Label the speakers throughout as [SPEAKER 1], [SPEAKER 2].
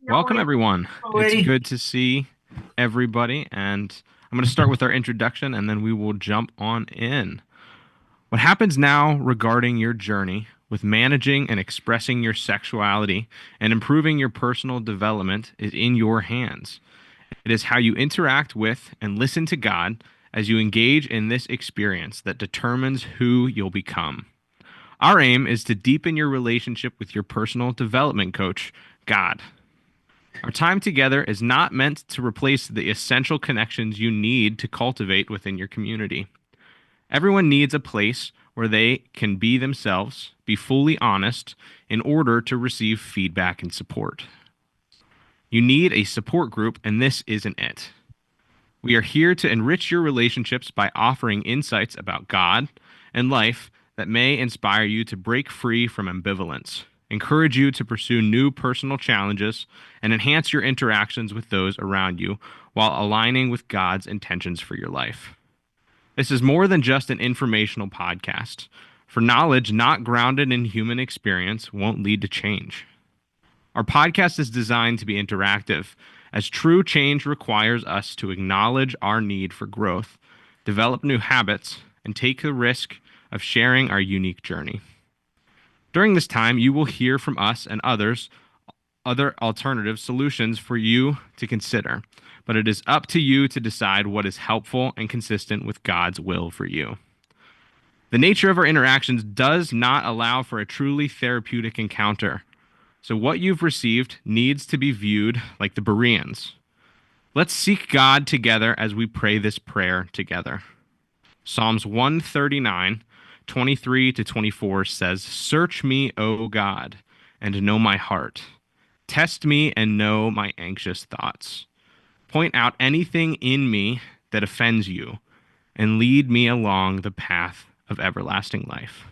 [SPEAKER 1] Welcome, everyone. It's
[SPEAKER 2] Lady.
[SPEAKER 1] good to see everybody, and I'm going to start with our introduction and then we will jump on in. What happens now regarding your journey with managing and expressing your sexuality and improving your personal development is in your hands. It is how you interact with and listen to God as you engage in this experience that determines who you'll become. Our aim is to deepen your relationship with your personal development coach, God. Our time together is not meant to replace the essential connections you need to cultivate within your community. Everyone needs a place where they can be themselves, be fully honest, in order to receive feedback and support. You need a support group, and this isn't it. We are here to enrich your relationships by offering insights about God and life that may inspire you to break free from ambivalence, encourage you to pursue new personal challenges, and enhance your interactions with those around you while aligning with God's intentions for your life. This is more than just an informational podcast, for knowledge not grounded in human experience won't lead to change. Our podcast is designed to be interactive, as true change requires us to acknowledge our need for growth, develop new habits, and take the risk of sharing our unique journey. During this time, you will hear from us and others other alternative solutions for you to consider, but it is up to you to decide what is helpful and consistent with God's will for you. The nature of our interactions does not allow for a truly therapeutic encounter. So what you've received needs to be viewed like the Bereans. Let's seek God together as we pray this prayer together. Psalms 139, 23 to 24 says, "Search me, O God, and know my heart. Test me and know my anxious thoughts. Point out anything in me that offends you, and lead me along the path of everlasting life."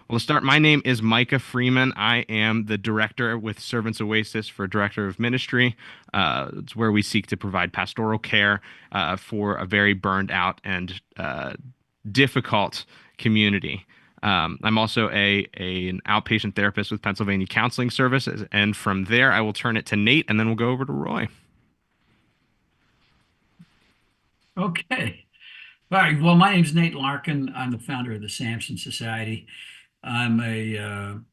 [SPEAKER 1] Well, to start, my name is Micah Freeman. I am the director with Servants Oasis for Director of Ministry. It's where we seek to provide pastoral care for a very burned out and difficult community. I'm also an outpatient therapist with Pennsylvania Counseling Services. And from there, I will turn it to Nate, and then we'll go over to Roy.
[SPEAKER 2] Okay. All right. Well, my name's Nate Larkin. I'm the founder of the Samson Society. I'm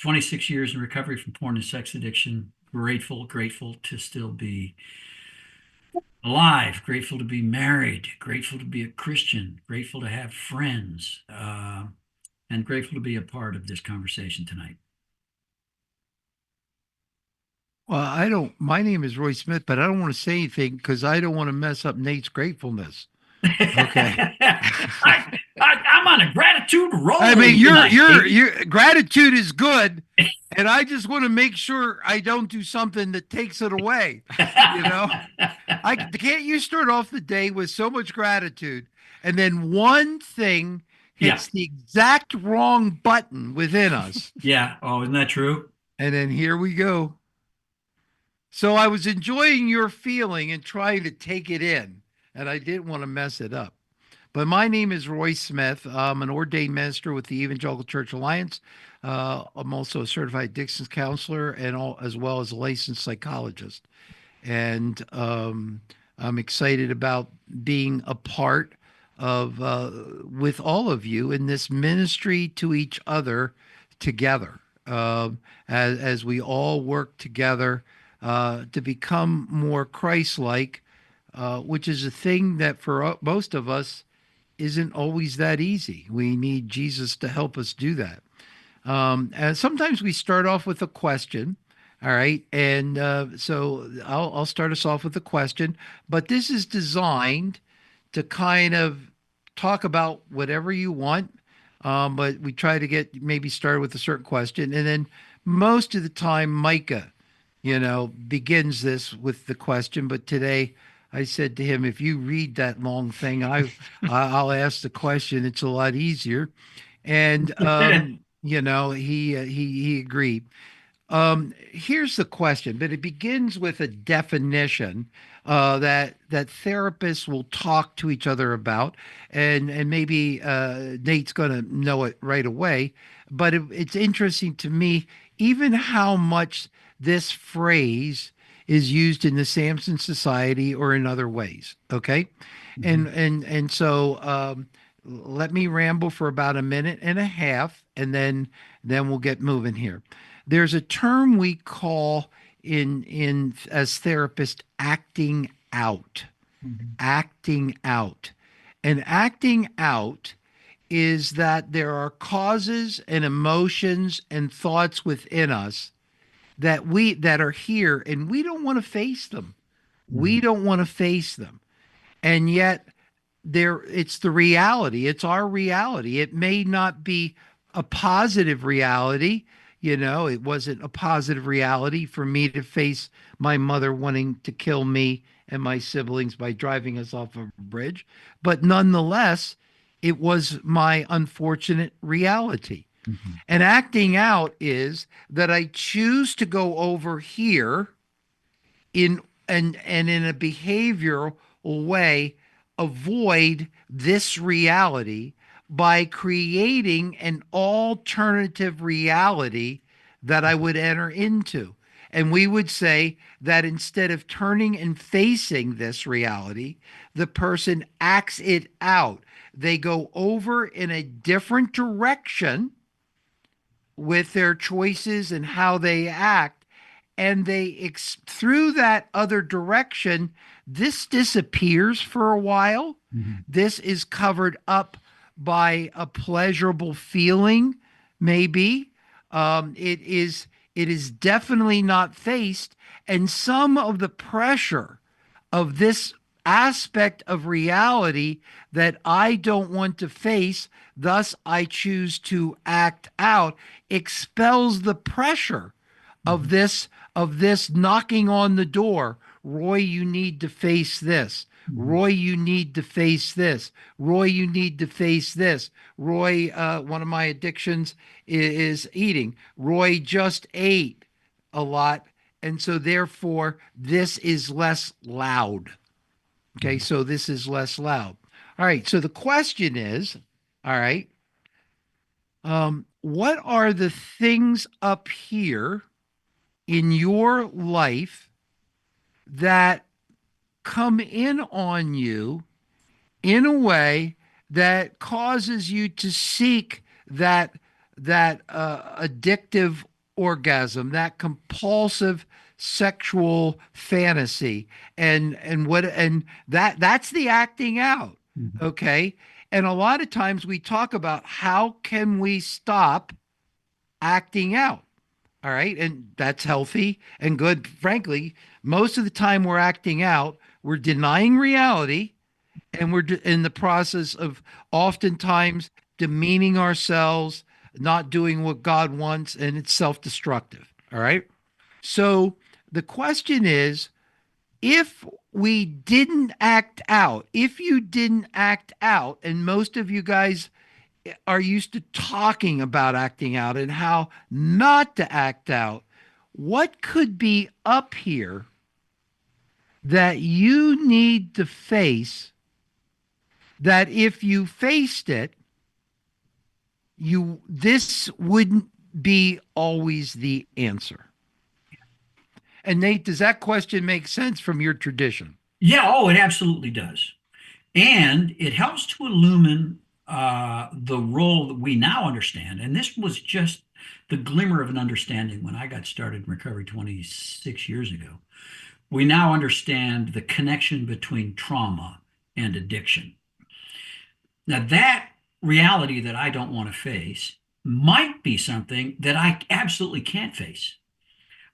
[SPEAKER 2] 26 years in recovery from porn and sex addiction. Grateful to still be alive. Grateful to be married. Grateful to be a Christian. Grateful to have friends. And grateful to be a part of this conversation tonight.
[SPEAKER 3] Well, I don't, my name is Roy Smith, but I don't want to say anything because I don't want to mess up Nate's gratefulness. Okay.
[SPEAKER 2] I'm on a gratitude
[SPEAKER 3] I
[SPEAKER 2] roll
[SPEAKER 3] mean,
[SPEAKER 2] tonight, baby.
[SPEAKER 3] your gratitude is good. And I just want to make sure I don't do something that takes it away. You know, I can't you start off the day with so much gratitude and then one thing
[SPEAKER 2] Yeah.
[SPEAKER 3] hits the exact wrong button within us.
[SPEAKER 2] Yeah. Oh, isn't that true?
[SPEAKER 3] And then here we go. So I was enjoying your feeling and trying to take it in, and I didn't want to mess it up. But my name is Roy Smith. I'm an ordained minister with the Evangelical Church Alliance. I'm also a certified Dixon's counselor and as well as a licensed psychologist. And I'm excited about being a part of with all of you in this ministry to each other together as we all work together to become more Christ-like, which is a thing that for most of us isn't always that easy. We need Jesus to help us do that. And sometimes we start off with a question. All right. And so I'll start us off with a question, but this is designed to kind of talk about whatever you want. But we try to get maybe started with a certain question. And then most of the time, Micah, begins this with the question. But today I said to him, if you read that long thing, I'll ask the question. It's a lot easier. And, he agreed. Here's the question, but it begins with a definition that therapists will talk to each other about, and maybe Nate's going to know it right away. But it's interesting to me even how much this phrase is used in the Samson Society or in other ways. Okay. And so let me ramble for about a minute and a half, and then we'll get moving here. There's a term we call in as therapists acting out. Acting out. And acting out is that there are causes and emotions and thoughts within us that are here, and we don't want to face them. We don't want to face them. And yet it's the reality. It's our reality. It may not be a positive reality. It wasn't a positive reality for me to face my mother wanting to kill me and my siblings by driving us off a bridge. But nonetheless, it was my unfortunate reality. And acting out is that I choose to go over here in and in a behavioral way avoid this reality by creating an alternative reality that I would enter into. And we would say that instead of turning and facing this reality, the person acts it out. They go over in a different direction with their choices and how they act, and through that other direction, this disappears for a while. This is covered up by a pleasurable feeling, maybe. It is definitely not faced, and some of the pressure of this aspect of reality that I don't want to face, thus I choose to act out, expels the pressure of this knocking on the door. Roy, you need to face this. Roy, you need to face this. Roy, you need to face this. Roy, one of my addictions is eating. Roy just ate a lot, and so therefore this is less loud. Okay, so this is less loud. All right, so the question is, all right, what are the things up here in your life that come in on you in a way that causes you to seek that addictive orgasm, that compulsive sexual fantasy, and that's the acting out. Okay, and a lot of times we talk about how can we stop acting out. All right, and that's healthy and good. Frankly, most of the time we're acting out, we're denying reality, and we're in the process of oftentimes demeaning ourselves, not doing what God wants, and it's self-destructive. All right. So the question is, if we didn't act out, if you didn't act out, and most of you guys are used to talking about acting out and how not to act out, what could be up here that you need to face, that if you faced it, this wouldn't be always the answer? And Nate, does that question make sense from your tradition?
[SPEAKER 2] Yeah, oh, it absolutely does. And it helps to illumine the role that we now understand. And this was just the glimmer of an understanding when I got started in recovery 26 years ago. We now understand the connection between trauma and addiction. Now, that reality that I don't want to face might be something that I absolutely can't face.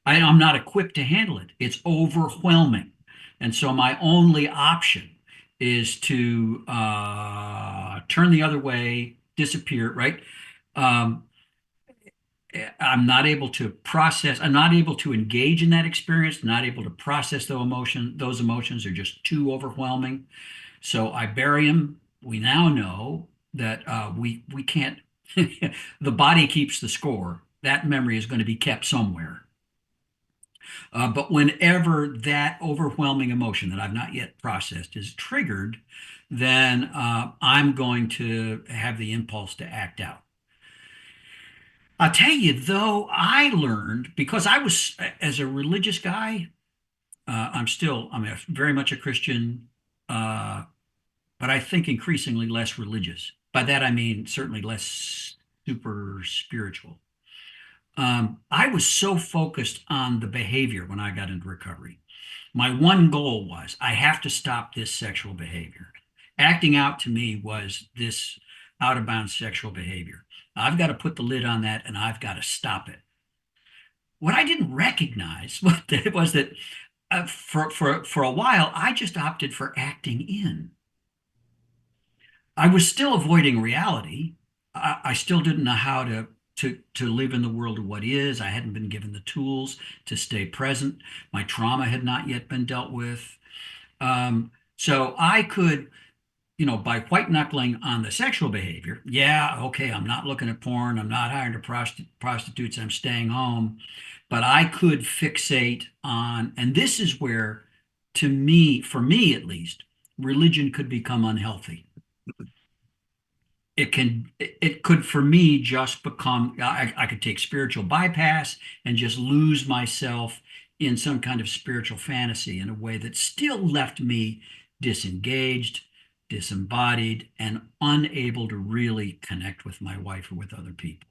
[SPEAKER 2] I'm not equipped to handle it. It's overwhelming. And so my only option is to turn the other way, disappear, right? I'm not able to process, I'm not able to engage in that experience, not able to process those emotions are just too overwhelming. So I bury them. We now know that we can't, the body keeps the score. That memory is going to be kept somewhere. But whenever that overwhelming emotion that I've not yet processed is triggered, then I'm going to have the impulse to act out. I'll tell you, though, I learned because I was, as a religious guy, I'm very much a Christian, uh, but I think increasingly less religious. By that, I mean certainly less super spiritual. I was so focused on the behavior when I got into recovery. My one goal was I have to stop this sexual behavior. Acting out to me was this out of bounds sexual behavior. I've got to put the lid on that and I've got to stop it. What I didn't recognize was that for a while I just opted for acting in. I was still avoiding reality. I still didn't know how to live in the world of what is. I hadn't been given the tools to stay present. My trauma had not yet been dealt with. So I could, by white knuckling on the sexual behavior, yeah, okay, I'm not looking at porn, I'm not hiring to prostitutes, I'm staying home, but I could fixate on, and this is where, to me, for me at least, religion could become unhealthy. It could for me just become, I could take spiritual bypass and just lose myself in some kind of spiritual fantasy in a way that still left me disengaged, disembodied, and unable to really connect with my wife or with other people.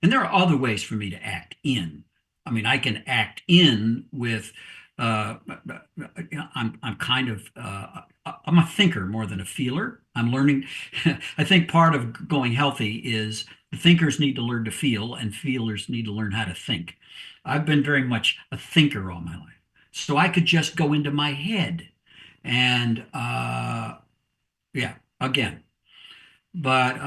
[SPEAKER 2] And there are other ways for me to act in. I mean, I can act in with, I'm kind of, I'm a thinker more than a feeler. I'm learning. I think part of going healthy is the thinkers need to learn to feel, and feelers need to learn how to think. I've been very much a thinker all my life. So I could just go into my head and, yeah, again. But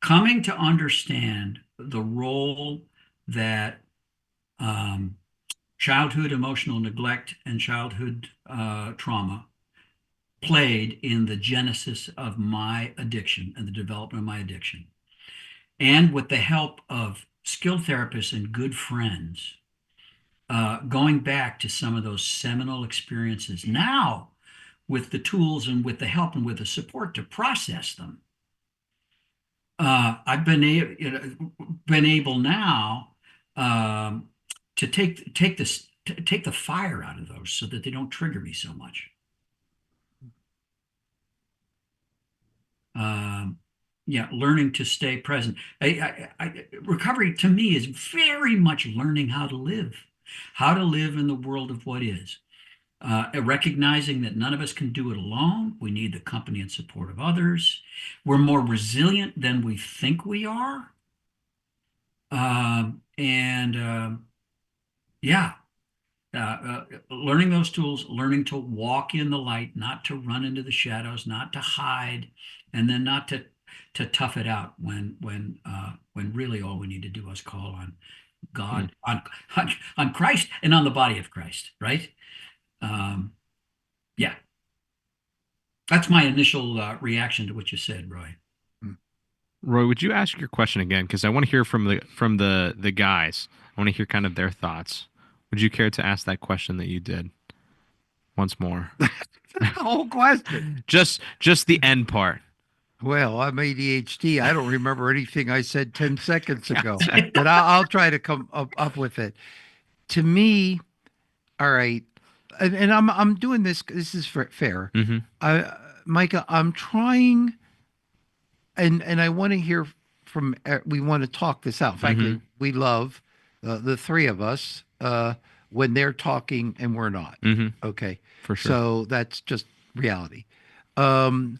[SPEAKER 2] coming to understand the role that um, childhood emotional neglect and childhood trauma played in the genesis of my addiction and the development of my addiction. And with the help of skilled therapists and good friends, going back to some of those seminal experiences now with the tools and with the help and with the support to process them. I've been able now to take the fire out of those so that they don't trigger me so much. Yeah, learning to stay present. Recovery to me is very much learning how to live in the world of what is. Recognizing that none of us can do it alone. We need the company and support of others. We're more resilient than we think we are. Yeah, learning those tools, learning to walk in the light, not to run into the shadows, not to hide, and then not to tough it out when really all we need to do is call on God, on Christ, and on the body of Christ, right? Yeah, that's my initial reaction to what you said, Roy.
[SPEAKER 1] Roy, would you ask your question again? Because I want to hear from the guys. I want to hear kind of their thoughts. Would you care to ask that question that you did once more?
[SPEAKER 3] The whole question.
[SPEAKER 1] Just the end part.
[SPEAKER 3] Well, I'm ADHD. I don't remember anything I said 10 seconds ago, but I'll try to come up with it. To me, all right, and I'm doing this. This is fair.
[SPEAKER 1] Mm-hmm.
[SPEAKER 3] Micah, I'm trying, and I want to hear from. We want to talk this out. Frankly, we love the three of us when they're talking and we're not.
[SPEAKER 1] Mm-hmm.
[SPEAKER 3] Okay,
[SPEAKER 1] For sure.
[SPEAKER 3] So that's just reality. But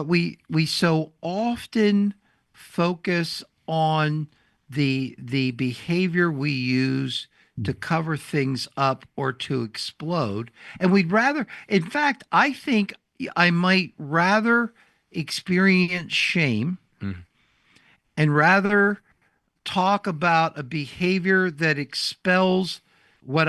[SPEAKER 3] we so often focus on the behavior we use to cover things up or to explode, and we'd rather, in fact, I think I might rather experience shame and rather talk about a behavior that expels what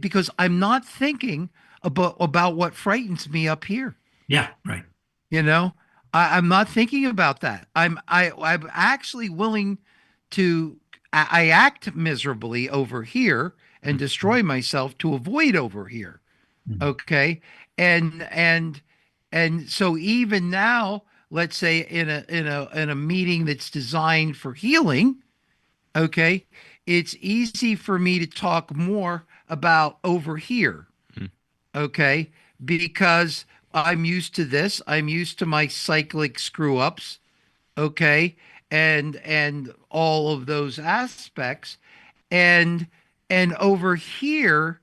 [SPEAKER 3] because I'm not thinking about what frightens me up here.
[SPEAKER 2] Yeah, right.
[SPEAKER 3] You know, I'm not thinking about that. I'm actually willing to. I act miserably over here and destroy myself to avoid over here.
[SPEAKER 2] Mhm.
[SPEAKER 3] Okay, and so even now, let's say in a meeting that's designed for healing, okay, it's easy for me to talk more about over here,
[SPEAKER 1] Mm.
[SPEAKER 3] okay, because I'm used to this. I'm used to my cyclic screw ups, okay, and all of those aspects, and and over here,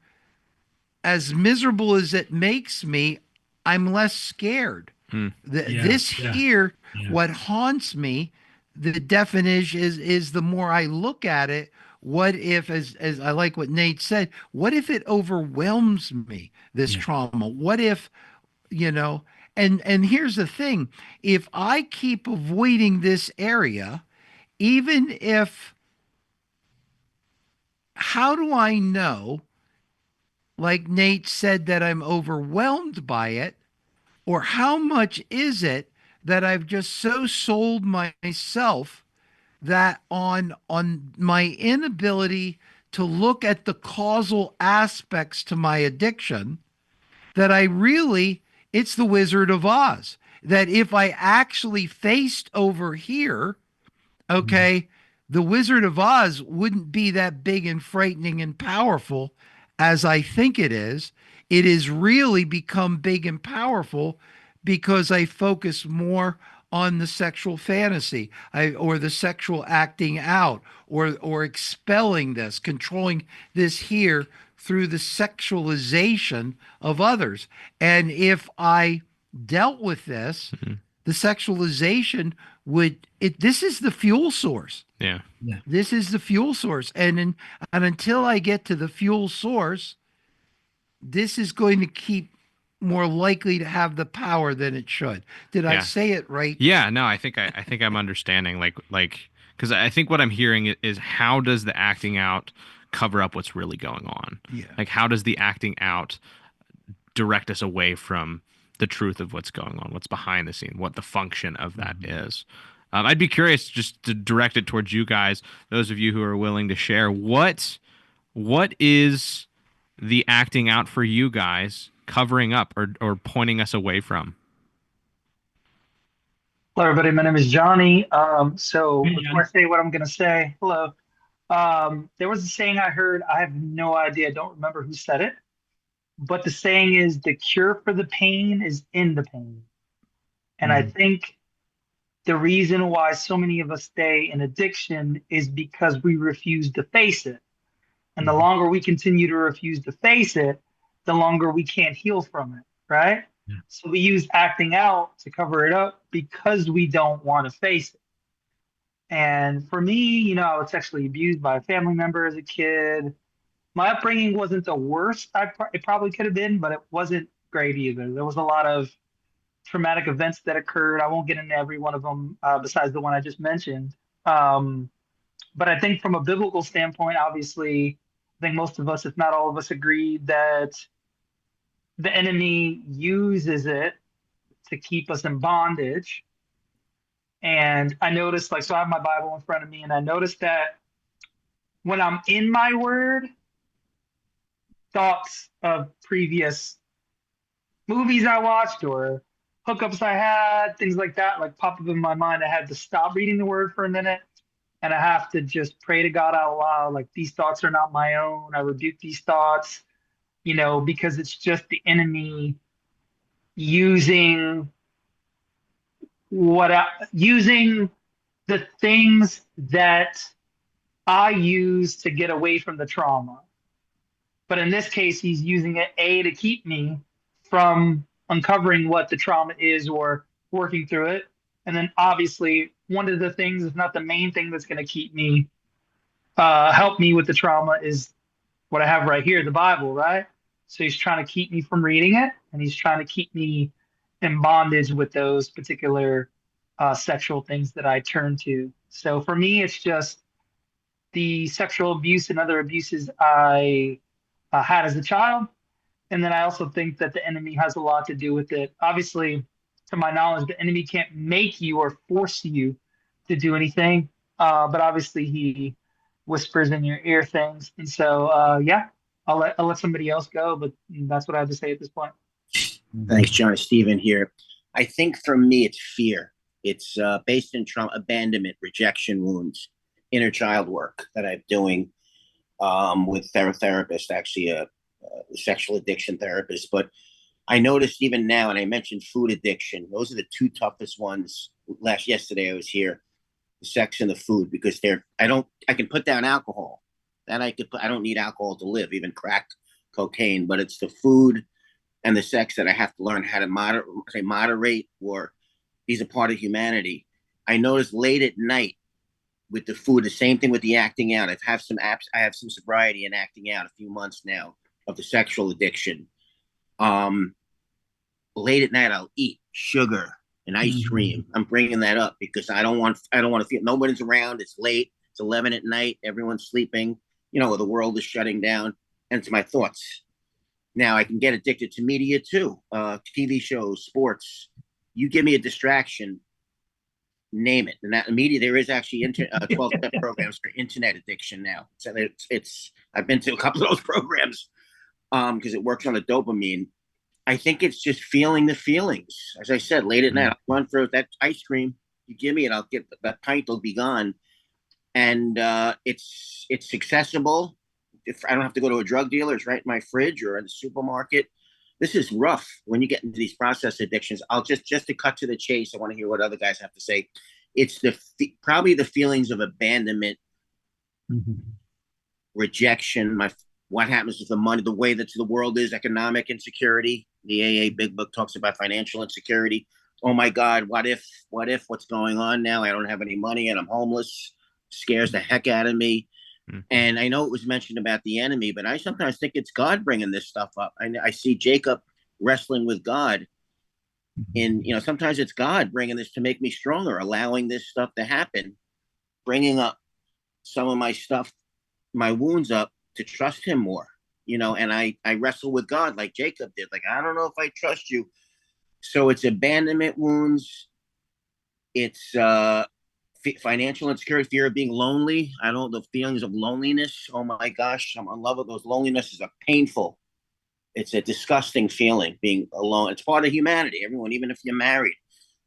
[SPEAKER 3] as miserable as it makes me, I'm less scared.
[SPEAKER 1] Mm.
[SPEAKER 2] Yeah,
[SPEAKER 3] This
[SPEAKER 2] yeah,
[SPEAKER 3] here,
[SPEAKER 2] yeah,
[SPEAKER 3] what haunts me, the definition is the more I look at it, what if, as I like what Nate said, what if it overwhelms me, this
[SPEAKER 2] yeah.
[SPEAKER 3] trauma? What if, you know, and here's the thing, if I keep avoiding this area, even if, how do I know, like Nate said, that I'm overwhelmed by it? Or how much is it that I've just so sold myself that on my inability to look at the causal aspects to my addiction, that I really, it's the Wizard of Oz, that if I actually faced over here,
[SPEAKER 2] Mhm.
[SPEAKER 3] okay, the Wizard of Oz wouldn't be that big and frightening and powerful as I think it is. It has really become big and powerful because I focus more on the sexual fantasy, or the sexual acting out, or expelling this, controlling this here through the sexualization of others. And if I dealt with this,
[SPEAKER 1] Mhm.
[SPEAKER 3] the sexualization would, it, this is the fuel source.
[SPEAKER 1] Yeah.
[SPEAKER 2] Yeah.
[SPEAKER 3] This is the fuel source. And until I get to the fuel source, this is going to keep more likely to have the power than it should. Did I
[SPEAKER 1] Yeah.
[SPEAKER 3] say it right?
[SPEAKER 1] Yeah, no, I think I'm understanding like because I think what I'm hearing is how does the acting out cover up what's really going on?
[SPEAKER 3] Yeah.
[SPEAKER 1] Like how does the acting out direct us away from the truth of what's going on, what's behind the scene, what the function of that
[SPEAKER 2] Mhm.
[SPEAKER 1] is? I'd be curious just to direct it towards you guys, those of you who are willing to share what is the acting out for you guys covering up or pointing us away from?
[SPEAKER 4] Hello, everybody. My name is Johnny. So
[SPEAKER 2] Hey,
[SPEAKER 4] before I
[SPEAKER 2] Johnny.
[SPEAKER 4] say what I'm going to say, hello. There was a saying I heard. I have no idea. I don't remember who said it, but the saying is the cure for the pain is in the pain. And I
[SPEAKER 2] Mhm.
[SPEAKER 4] think the reason why so many of us stay in addiction is because we refuse to face it. And the
[SPEAKER 2] Mhm.
[SPEAKER 4] longer we continue to refuse to face it, the longer we can't heal from it, right?
[SPEAKER 2] Yeah.
[SPEAKER 4] So we use acting out to cover it up because we don't want to face it. And for me, I was sexually abused by a family member as a kid. My upbringing wasn't the worst it probably could have been, but it wasn't great either. There was a lot of traumatic events that occurred. I won't get into every one of them, besides the one I just mentioned. Um, but I think from a biblical standpoint, obviously, I think most of us, if not all of us, agree that the enemy uses it to keep us in bondage. And I noticed, like, so I have my Bible in front of me, and I noticed that when I'm in my word, thoughts of previous movies I watched or hookups I had, things like that, like pop up in my mind. I had to stop reading the word for a minute and I have to just pray to God out loud. Like, these thoughts are not my own. I rebuke these thoughts, because it's just the enemy using using the things that I use to get away from the trauma. But in this case, he's using it A to keep me from uncovering what the trauma is or working through it. And then obviously, one of the things, if not the main thing that's going to keep me, help me with the trauma is what I have right here, the Bible, right? So he's trying to keep me from reading it and he's trying to keep me in bondage with those particular sexual things that I turn to. So for me, it's just the sexual abuse and other abuses I had as a child. And then I also think that the enemy has a lot to do with it. Obviously, to my knowledge, the enemy can't make you or force you to do anything. But obviously, he whispers in your ear things. And so, yeah, I'll let somebody else go. But that's what I have to say at this point.
[SPEAKER 2] Mhm.
[SPEAKER 5] Thanks, John. Steven here. I think for me, it's fear. It's based in trauma, abandonment, rejection wounds, inner child work that I'm doing with therapist, actually a sexual addiction therapist. But I noticed even now, and I mentioned food addiction. Those are the two toughest ones. Yesterday I was here, the sex and the food, because I can put down alcohol. That I don't need alcohol to live, even crack cocaine, but it's the food and the sex that I have to learn how to moderate, or these are part of humanity. I noticed late at night with the food, the same thing with the acting out. I have some sobriety and acting out a few months now of the sexual addiction. Um, Late at night, I'll eat sugar and ice cream. I'm bringing that up because I don't want to feel nobody's around. It's late. It's 11 at night. Everyone's sleeping. The world is shutting down, and it's my thoughts. Now I can get addicted to media too, TV shows, sports. You give me a distraction, name it. And that media, there is actually 12-step programs for internet addiction now. So I've been to a couple of those programs because it works on the dopamine. I think it's just feeling the feelings. As I said, late at night, I'll run for that ice cream. You give me it, I'll get that pint will be gone. And it's accessible. If I don't have to go to a drug dealer, it's right in my fridge or in the supermarket. This is rough when you get into these process addictions. I'll just to cut to the chase. I want to hear what other guys have to say. It's probably the feelings of abandonment, rejection, what happens with the money, the way that the world is, economic insecurity. The AA Big Book talks about financial insecurity. Oh my God, what's going on now? I don't have any money and I'm homeless. Scares the heck out of me. And I know it was mentioned about the enemy, but I sometimes think it's God bringing this stuff up. I see Jacob wrestling with God. And, sometimes it's God bringing this to make me stronger, allowing this stuff to happen, bringing up some of my stuff, my wounds up, to trust him more, and I wrestle with God like Jacob did. Like, I don't know if I trust you. So it's abandonment wounds. It's financial insecurity, fear of being lonely. The feelings of loneliness. Oh my gosh, I'm in love with those. Loneliness is it's a disgusting feeling, being alone. It's part of humanity. Everyone, even if you're married,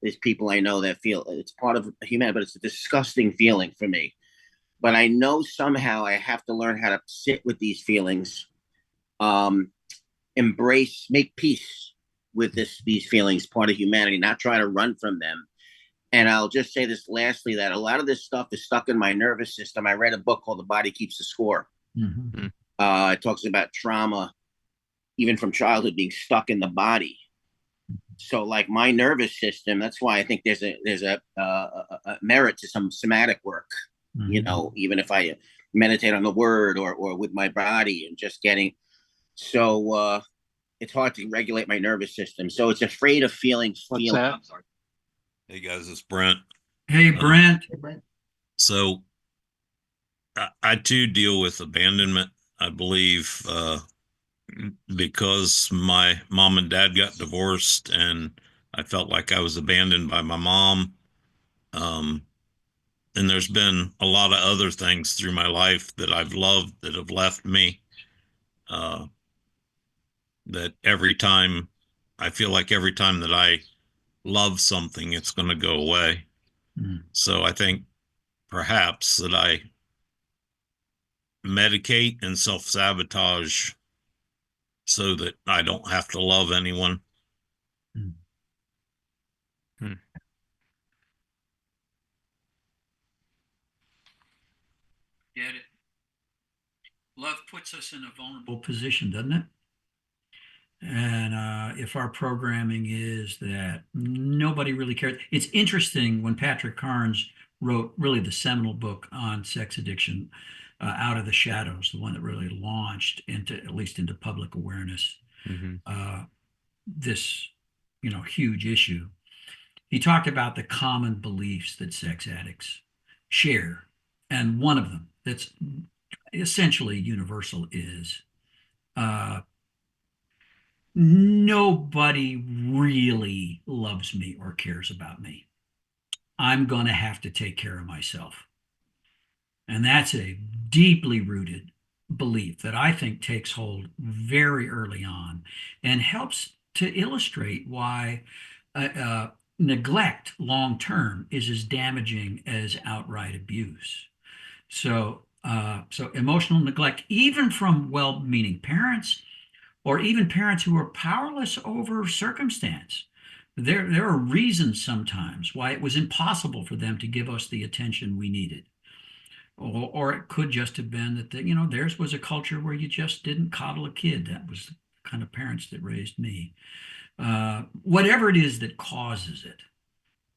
[SPEAKER 5] there's people I know that feel it's part of humanity, but it's a disgusting feeling for me. But I know somehow I have to learn how to sit with these feelings, embrace, make peace with these feelings, part of humanity, not try to run from them. And I'll just say this lastly, that a lot of this stuff is stuck in my nervous system. I read a book called The Body Keeps the Score. It talks about trauma, even from childhood, being stuck in the body. So like my nervous system, that's why I think there's a merit to some somatic work. Even if I meditate on the word or with my body and just getting, it's hard to regulate my nervous system. So it's afraid of feeling.
[SPEAKER 6] That? Hey guys, it's Brent.
[SPEAKER 2] Hey, Brent.
[SPEAKER 6] So I too deal with abandonment. I believe because my mom and dad got divorced and I felt like I was abandoned by my mom. And there's been a lot of other things through my life that I've loved that have left me. That I feel like every time that I love something, it's going to go away. So I think perhaps that I medicate and self-sabotage so that I don't have to love anyone.
[SPEAKER 2] Get it. Love puts us in a vulnerable position, doesn't it? And if our programming is that nobody really cares, it's interesting when Patrick Carnes wrote really the seminal book on sex addiction, Out of the Shadows, the one that really launched at least into public awareness, this, huge issue. He talked about the common beliefs that sex addicts share. And one of them that's essentially universal is nobody really loves me or cares about me. I'm going to have to take care of myself. And that's a deeply rooted belief that I think takes hold very early on and helps to illustrate why neglect long term is as damaging as outright abuse. So emotional neglect, even from well-meaning parents, or even parents who are powerless over circumstance. There are reasons sometimes why it was impossible for them to give us the attention we needed. Or it could just have been that theirs was a culture where you just didn't coddle a kid. That was the kind of parents that raised me. Whatever it is that causes it,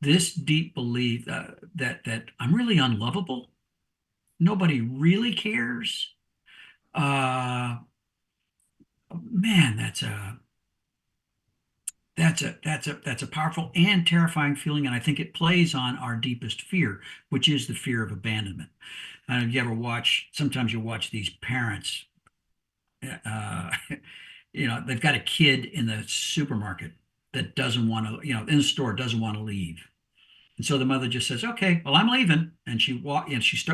[SPEAKER 2] this deep belief that I'm really unlovable, nobody really cares. Man, that's a powerful and terrifying feeling, and I think it plays on our deepest fear, which is the fear of abandonment. You ever watch? Sometimes you watch these parents. Uh, they've got a kid in the supermarket that doesn't want to, in the store doesn't want to leave, and so the mother just says, "Okay, well, I'm leaving," and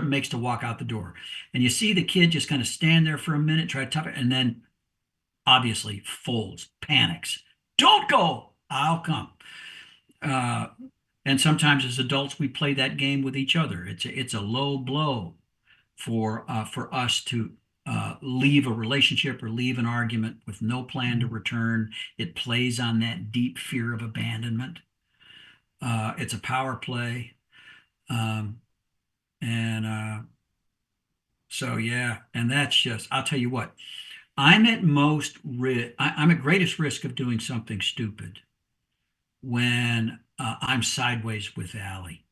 [SPEAKER 2] makes to walk out the door, and you see the kid just kind of stand there for a minute, try to tough it, and then obviously folds, panics. Don't go. I'll come. Uh, and sometimes as adults, we play that game with each other. It's a low blow for us to leave a relationship or leave an argument with no plan to return. It plays on that deep fear of abandonment. It's a power play. Um, and so, yeah, and that's just, I'll tell you what, I'm at most risk, I'm at greatest risk of doing something stupid when I'm sideways with Allie,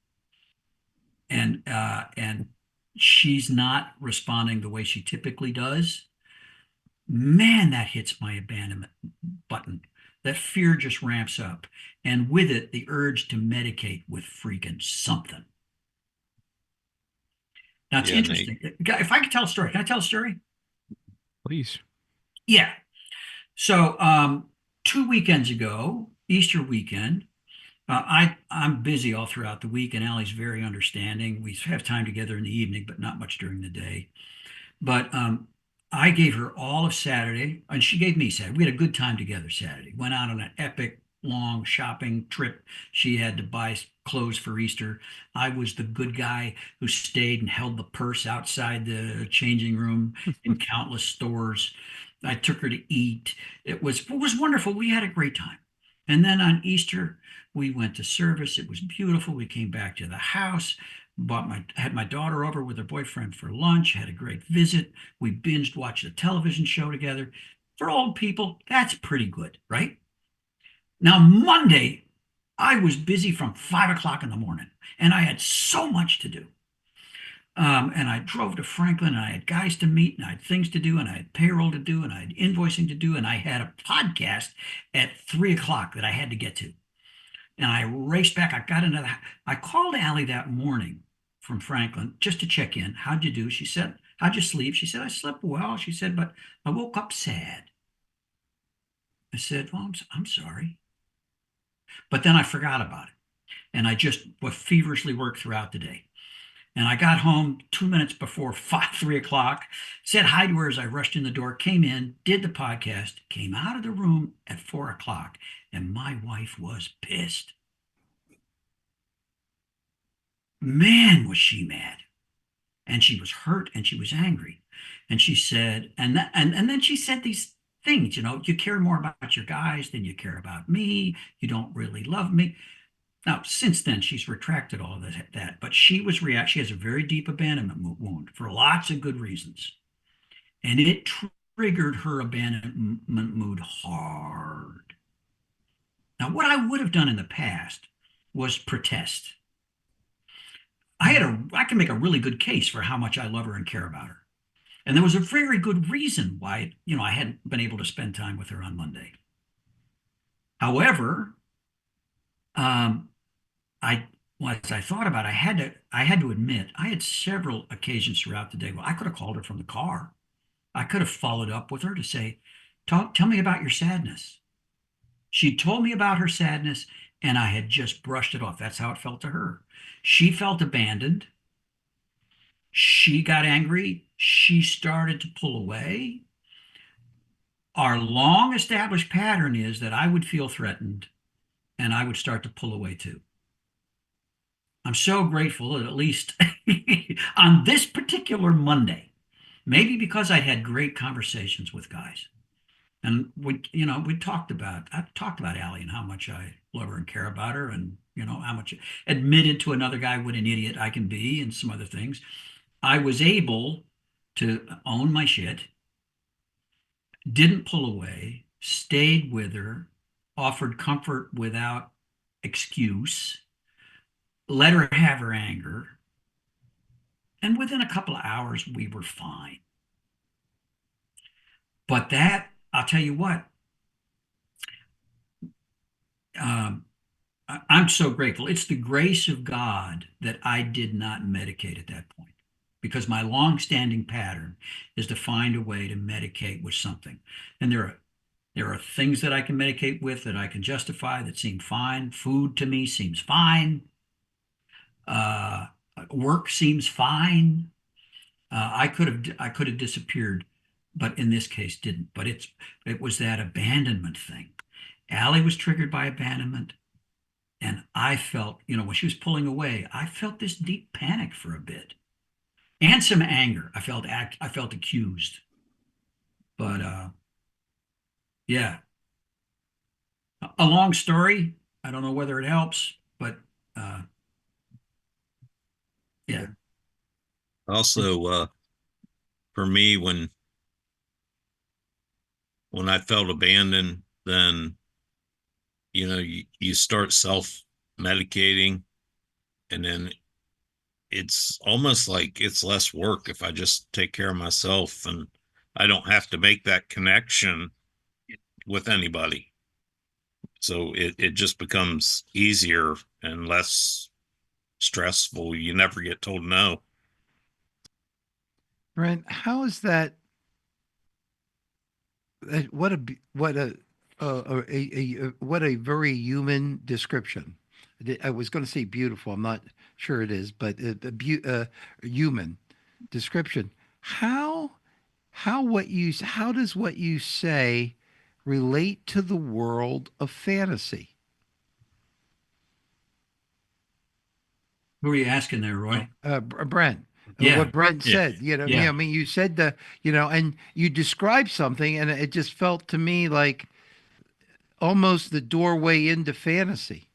[SPEAKER 2] and she's not responding the way she typically does. Man, that hits my abandonment button. That fear just ramps up, and with it, the urge to medicate with freaking something. Now it's
[SPEAKER 6] Yeah,
[SPEAKER 2] interesting. If I could tell a story, can I tell a story?
[SPEAKER 1] Please.
[SPEAKER 2] Yeah. So 2 weekends ago, Easter weekend, I'm busy all throughout the week, and Allie's very understanding. We have time together in the evening, but not much during the day. But I gave her all of Saturday, and she gave me Saturday. We had a good time together Saturday. Went out on an epic long shopping trip. She had to buy clothes for Easter. I was the good guy who stayed and held the purse outside the changing room in countless stores. I took her to eat. It was wonderful. We had a great time. And then on Easter, we went to service. It was beautiful. We came back to the house, had my daughter over with her boyfriend for lunch, had a great visit. We binged watched a television show together. For old people, that's pretty good, right? Now, Monday, I was busy from 5 o'clock in the morning, and I had so much to do. And I drove to Franklin, and I had guys to meet, and I had things to do, and I had payroll to do, and I had invoicing to do, and I had a podcast at 3 o'clock that I had to get to. And I raced back. I called Allie that morning from Franklin just to check in. How'd you do? She said, how'd you sleep? She said, I slept well. She said, but I woke up sad. I said, well, I'm sorry. But then I forgot about it. And I just feverishly worked throughout the day. And I got home 2 minutes before 3 o'clock, said hi to her as I rushed in the door, came in, did the podcast, came out of the room at 4 o'clock, and my wife was pissed. Man, was she mad. And she was hurt and she was angry. And she said, and then she said these things, you care more about your guys than you care about me. You don't really love me. Now, since then, she's retracted all of that, but she has a very deep abandonment wound for lots of good reasons. And it triggered her abandonment mood hard. Now, what I would have done in the past was protest. I can make a really good case for how much I love her and care about her. And there was a very good reason why, I hadn't been able to spend time with her on Monday. However, as I thought about it, I had to admit, I had several occasions throughout the day. Well, I could have called her from the car. I could have followed up with her to say, tell me about your sadness. She told me about her sadness, and I had just brushed it off. That's how it felt to her. She felt abandoned. She got angry. She started to pull away. Our long established pattern is that I would feel threatened and I would start to pull away too. I'm so grateful that at least on this particular Monday, maybe because I had great conversations with guys. And I've talked about Allie and how much I love her and care about her, and how much admitted to another guy what an idiot I can be and some other things. I was able to own my shit, didn't pull away, stayed with her, offered comfort without excuse, let her have her anger, and within a couple of hours we were fine. But that, I'll tell you what, um, I'm so grateful. It's the grace of God that I did not medicate at that point, because my long-standing pattern is to find a way to medicate with something. And there are things that I can medicate with that I can justify that seem fine. Food to me seems fine. Uh, Work seems fine. I could have disappeared, but in this case didn't. But it was that abandonment thing. Allie was triggered by abandonment. And I felt, when she was pulling away, I felt this deep panic for a bit and some anger. I felt accused. But yeah, a long story. I don't know whether it helps, but yeah.
[SPEAKER 6] Also, for me, when I felt abandoned, then you start self-medicating, and then it's almost like it's less work if I just take care of myself, and I don't have to make that connection with anybody. So it just becomes easier and less stressful. You never get told no.
[SPEAKER 3] Brent, how is that? What a very human description. I was going to say beautiful. I'm not sure it is, but human description. How does what you say relate to the world of fantasy?
[SPEAKER 2] Who are you asking there, Roy?
[SPEAKER 3] Brent.
[SPEAKER 2] Yeah.
[SPEAKER 3] What Brent
[SPEAKER 6] Yeah.
[SPEAKER 3] said,
[SPEAKER 2] Yeah.
[SPEAKER 3] I mean, you said and you described something, and it just felt to me like almost the doorway into fantasy.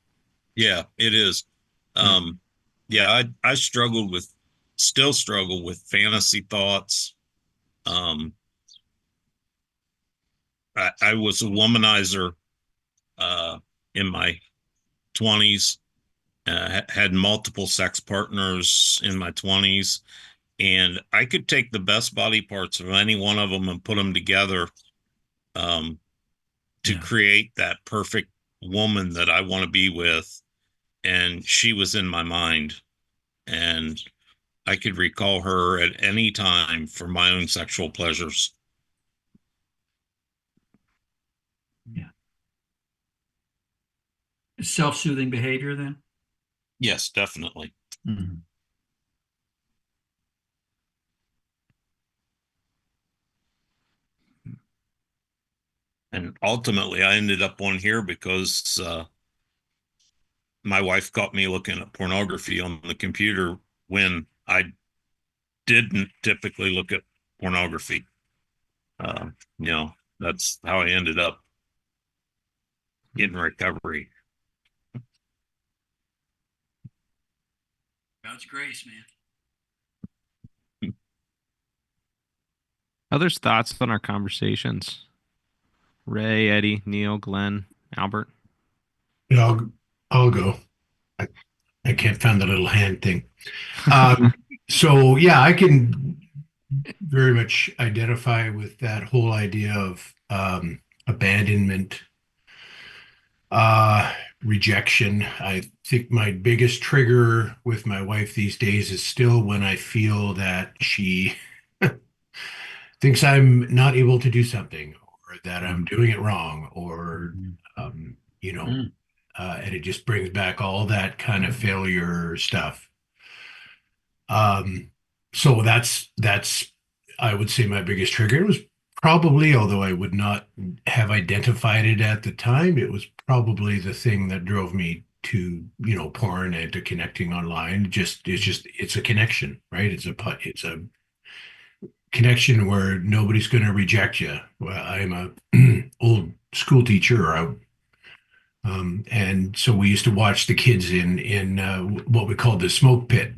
[SPEAKER 6] Yeah, it is. Yeah, I still struggle with fantasy thoughts. I was a womanizer in my 20s, had multiple sex partners in my 20s, and I could take the best body parts of any one of them and put them together to create that perfect woman that I want to be with. And she was in my mind, and I could recall her at any time for my own sexual pleasures.
[SPEAKER 2] Yeah. Self-soothing behavior then?
[SPEAKER 6] Yes, definitely.
[SPEAKER 2] Mm-hmm.
[SPEAKER 6] And ultimately, I ended up on here because my wife caught me looking at pornography on the computer when I didn't typically look at pornography. That's how I ended up getting recovery.
[SPEAKER 2] God's grace, man.
[SPEAKER 1] Others' thoughts on our conversations? Ray, Eddie, Neil, Glenn, Albert.
[SPEAKER 7] Yeah, I'll go. I can't find the little hand thing. So yeah, I can very much identify with that whole idea of abandonment, rejection. I think my biggest trigger with my wife these days is still when I feel that she thinks I'm not able to do something, or that I'm doing it wrong, or and it just brings back all that kind of failure stuff. So that's I would say my biggest trigger. It was probably, although I would not have identified it at the time, it was probably the thing that drove me to, porn and to connecting online. It's a connection, right? It's a connection where nobody's going to reject you. Well, I'm a old school teacher. And so we used to watch the kids in what we called the smoke pit,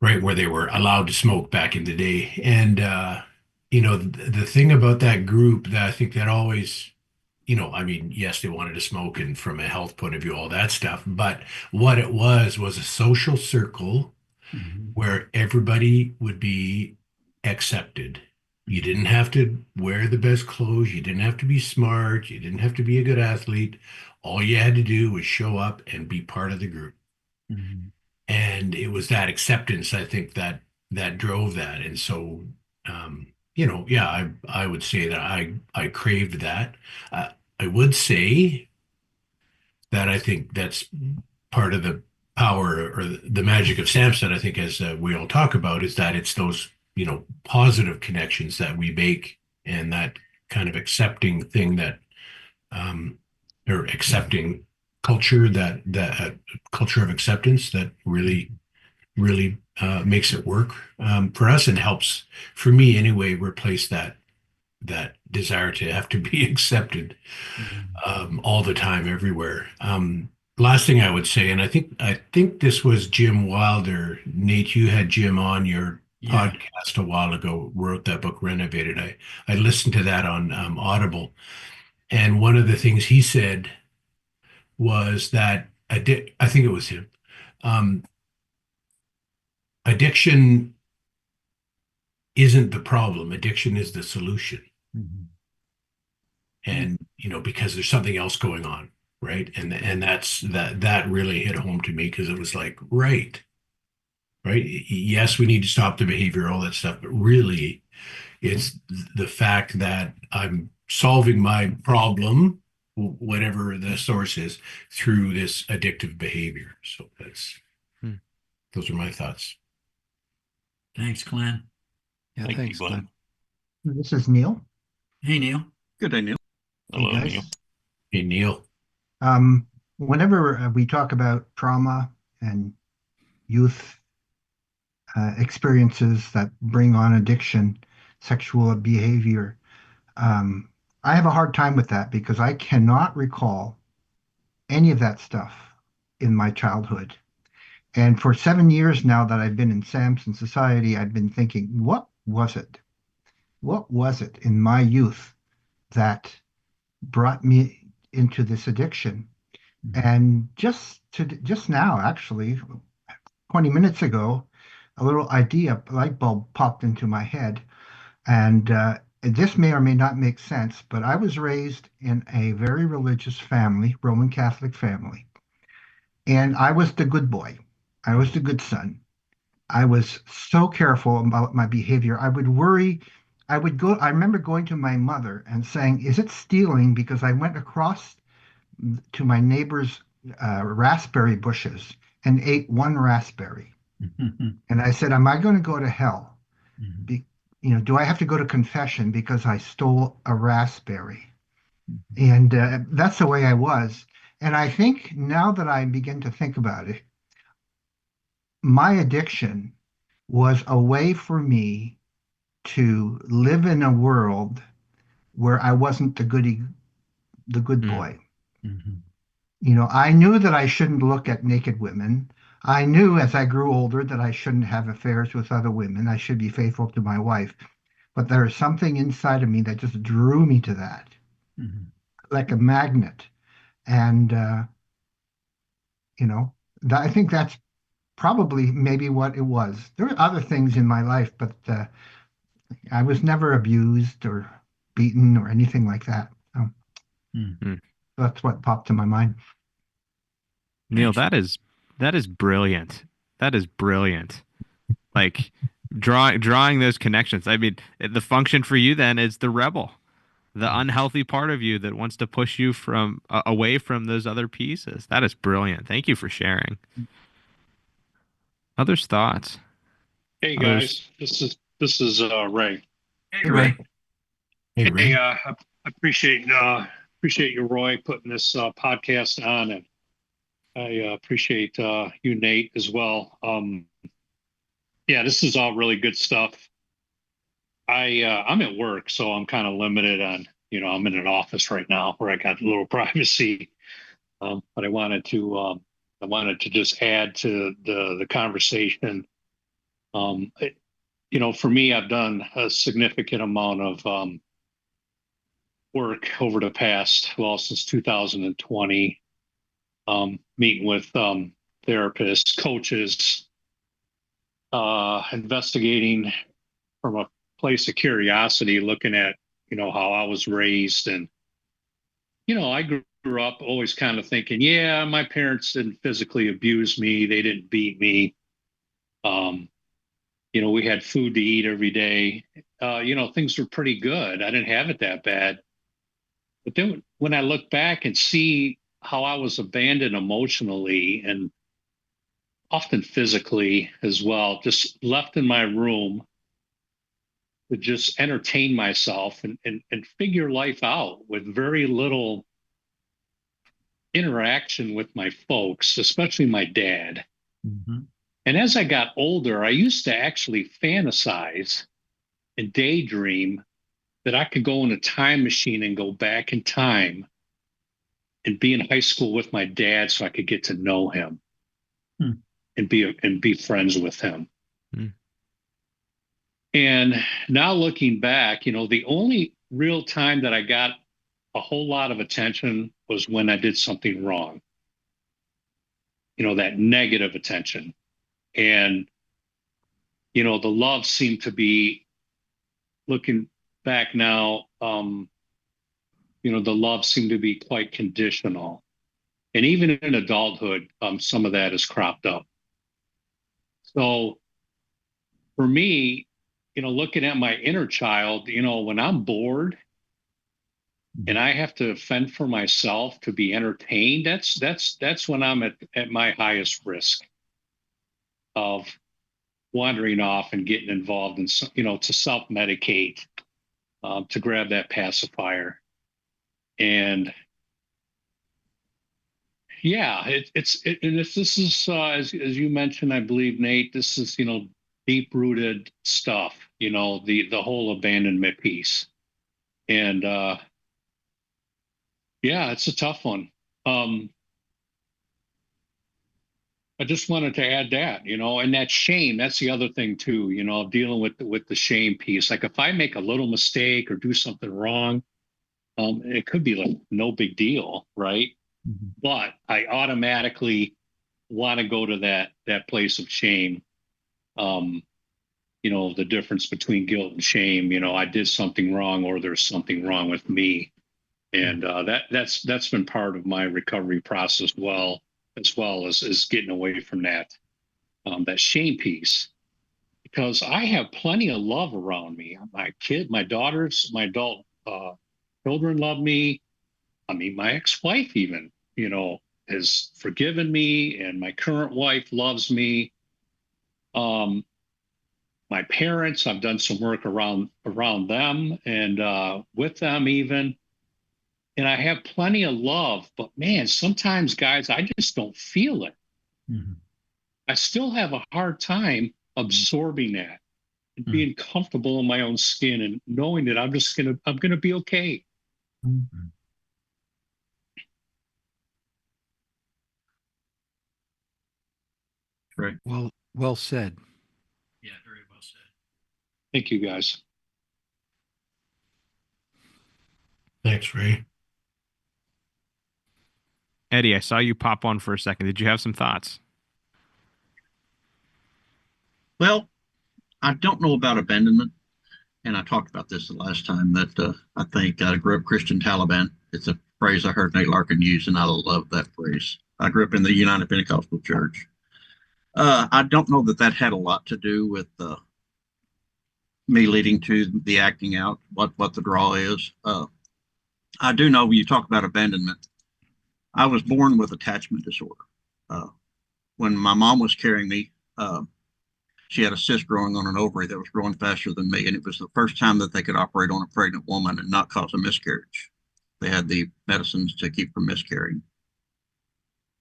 [SPEAKER 7] right, where they were allowed to smoke back in the day. And the thing about that group that I think that always, I mean, yes, they wanted to smoke, and from a health point of view, all that stuff. But what it was a social circle where everybody would be accepted. You didn't have to wear the best clothes. You didn't have to be smart. You didn't have to be a good athlete. All you had to do was show up and be part of the group. And it was that acceptance, I think, that drove that. And so, yeah, I would say that I craved that. I would say that I think that's part of the power or the magic of Samson. I think, as we all talk about, is that it's those positive connections that we make, and that kind of accepting thing that or accepting culture, that culture of acceptance that really makes it work for us, and helps, for me anyway, replace that desire to have to be accepted all the time, everywhere. Last thing I would say, and I think this was Jim Wilder. Nate, you had Jim on your podcast a while ago, wrote that book, Renovated. I listened to that on Audible, and one of the things he said was that I think it was him. Um, Addiction isn't the problem. Addiction is the solution. And because there's something else going on, right? And that really hit home to me, because it was like, right. Yes, we need to stop the behavior, all that stuff, but really, it's the fact that I'm solving my problem, whatever the source is, through this addictive behavior. So those are my thoughts.
[SPEAKER 2] Thanks, Glenn.
[SPEAKER 3] Yeah,
[SPEAKER 6] Thank
[SPEAKER 3] thanks,
[SPEAKER 6] you, Glenn.
[SPEAKER 3] Glenn.
[SPEAKER 8] This is Neil.
[SPEAKER 2] Hey, Neil.
[SPEAKER 9] Good day, Neil.
[SPEAKER 6] Hello,
[SPEAKER 8] Hey, guys.
[SPEAKER 6] Neil.
[SPEAKER 7] Hey, Neil.
[SPEAKER 8] Whenever we talk about trauma and youth experiences that bring on addiction, sexual behavior, I have a hard time with that because I cannot recall any of that stuff in my childhood. And for 7 years now that I've been in Samson Society, I've been thinking, what was it? What was it in my youth that brought me into this addiction? And just now, actually, 20 minutes ago, a little light bulb popped into my head. And this may or may not make sense, but I was raised in a very religious family, Roman Catholic family. And I was the good boy. I was the good son. I was so careful about my behavior. I would worry. I remember going to my mother and saying, "Is it stealing?" Because I went across to my neighbor's raspberry bushes and ate one raspberry. And I said, "Am I going to go to hell? Do I have to go to confession because I stole a raspberry?" And that's the way I was. And I think now that I begin to think about it, my addiction was a way for me to live in a world where I wasn't the good boy. I knew that I shouldn't look at naked women. I knew as I grew older that I shouldn't have affairs with other women. I should be faithful to my wife. But there is something inside of me that just drew me to that, like a magnet. And, I think that's probably maybe what it was. There were other things in my life, but I was never abused or beaten or anything like that. So that's what popped to my mind.
[SPEAKER 1] Neil, that is brilliant. That is brilliant. Like drawing those connections. I mean, the function for you then is the rebel, the unhealthy part of you that wants to push you from away from those other pieces. That is brilliant. Thank you for sharing. Others' thoughts?
[SPEAKER 9] Hey
[SPEAKER 1] Others?
[SPEAKER 9] guys, this is Ray.
[SPEAKER 2] Hey, Ray.
[SPEAKER 7] Hey, Ray.
[SPEAKER 9] I appreciate appreciate you, Roy, putting this podcast on, and I appreciate you, Nate, as well. Yeah, this is all really good stuff. I'm at work, so I'm kind of limited on, I'm in an office right now where I got a little privacy. But I wanted to just add to the conversation. For me, I've done a significant amount of work over the past, well, since 2020, meeting with therapists, coaches, investigating from a place of curiosity, looking at, how I was raised. And, I grew up always kind of thinking, yeah, my parents didn't physically abuse me. They didn't beat me. We had food to eat every day. Things were pretty good. I didn't have it that bad. But then when I look back and see how I was abandoned emotionally and often physically as well, just left in my room to just entertain myself and figure life out with very little interaction with my folks, especially my dad.
[SPEAKER 2] Mm-hmm.
[SPEAKER 9] And as I got older, I used to actually fantasize and daydream that I could go in a time machine and go back in time and be in high school with my dad so I could get to know him and be friends with him. And now looking back, the only real time that I got a whole lot of attention was when I did something wrong. That negative attention. And, the love seemed to be, looking back now, the love seemed to be quite conditional. And even in adulthood, some of that has cropped up. So for me, looking at my inner child, when I'm bored and I have to fend for myself to be entertained, that's when I'm at my highest risk of wandering off and getting involved in, to self-medicate, to grab that pacifier. And yeah, this is as you mentioned, I believe, Nate, this is, deep-rooted stuff, the whole abandonment piece. And yeah, it's a tough one. I just wanted to add that, and that shame, that's the other thing too, dealing with the shame piece. Like if I make a little mistake or do something wrong, it could be like no big deal, right?
[SPEAKER 2] Mm-hmm.
[SPEAKER 9] But I automatically want to go to that place of shame. The difference between guilt and shame, I did something wrong or there's something wrong with me. And that's been part of my recovery process, as well as getting away from that shame piece, because I have plenty of love around me. My daughters, my adult children love me. I mean, my ex-wife even, has forgiven me, and my current wife loves me. My parents, I've done some work around them and with them even. And I have plenty of love, but man, sometimes, guys, I just don't feel it.
[SPEAKER 2] Mm-hmm.
[SPEAKER 9] I still have a hard time absorbing that and being comfortable in my own skin and knowing that I'm gonna be okay.
[SPEAKER 2] Mm-hmm.
[SPEAKER 9] Right.
[SPEAKER 3] Well said.
[SPEAKER 2] Yeah, very well said.
[SPEAKER 9] Thank you, guys.
[SPEAKER 7] Thanks, Ray.
[SPEAKER 1] Eddie, I saw you pop on for a second. Did you have some thoughts?
[SPEAKER 10] Well, I don't know about abandonment, and I talked about this the last time that I think I grew up Christian Taliban. It's a phrase I heard Nate Larkin use, and I love that phrase. I grew up in the United Pentecostal Church. I don't know that had a lot to do with me leading to the acting out, what the draw is. I do know when you talk about abandonment, I was born with attachment disorder. When my mom was carrying me, she had a cyst growing on an ovary that was growing faster than me, and it was the first time that they could operate on a pregnant woman and not cause a miscarriage. They had the medicines to keep from miscarrying.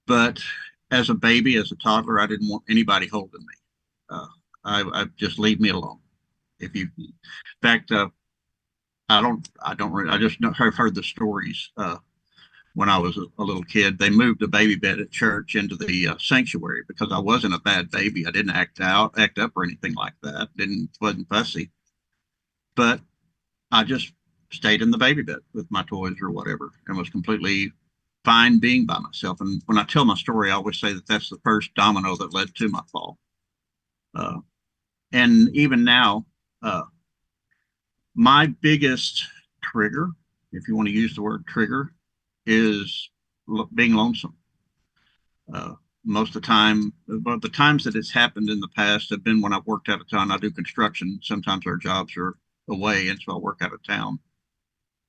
[SPEAKER 10] But as a baby, as a toddler, I didn't want anybody holding me. Uh, I just leave me alone. If you, in fact, I just have heard the stories. When I was a little kid, they moved a baby bed at church into the sanctuary because I wasn't a bad baby. I didn't act up or anything like that. Wasn't fussy, but I just stayed in the baby bed with my toys or whatever, and was completely fine being by myself. And when I tell my story, I always say that that's the first domino that led to my fall. Uh, and even now, my biggest trigger, if you want to use the word trigger, is being lonesome. Most of the time, but the times that it's happened in the past have been when I've worked out of town. I do construction. Sometimes our jobs are away, and so I work out of town.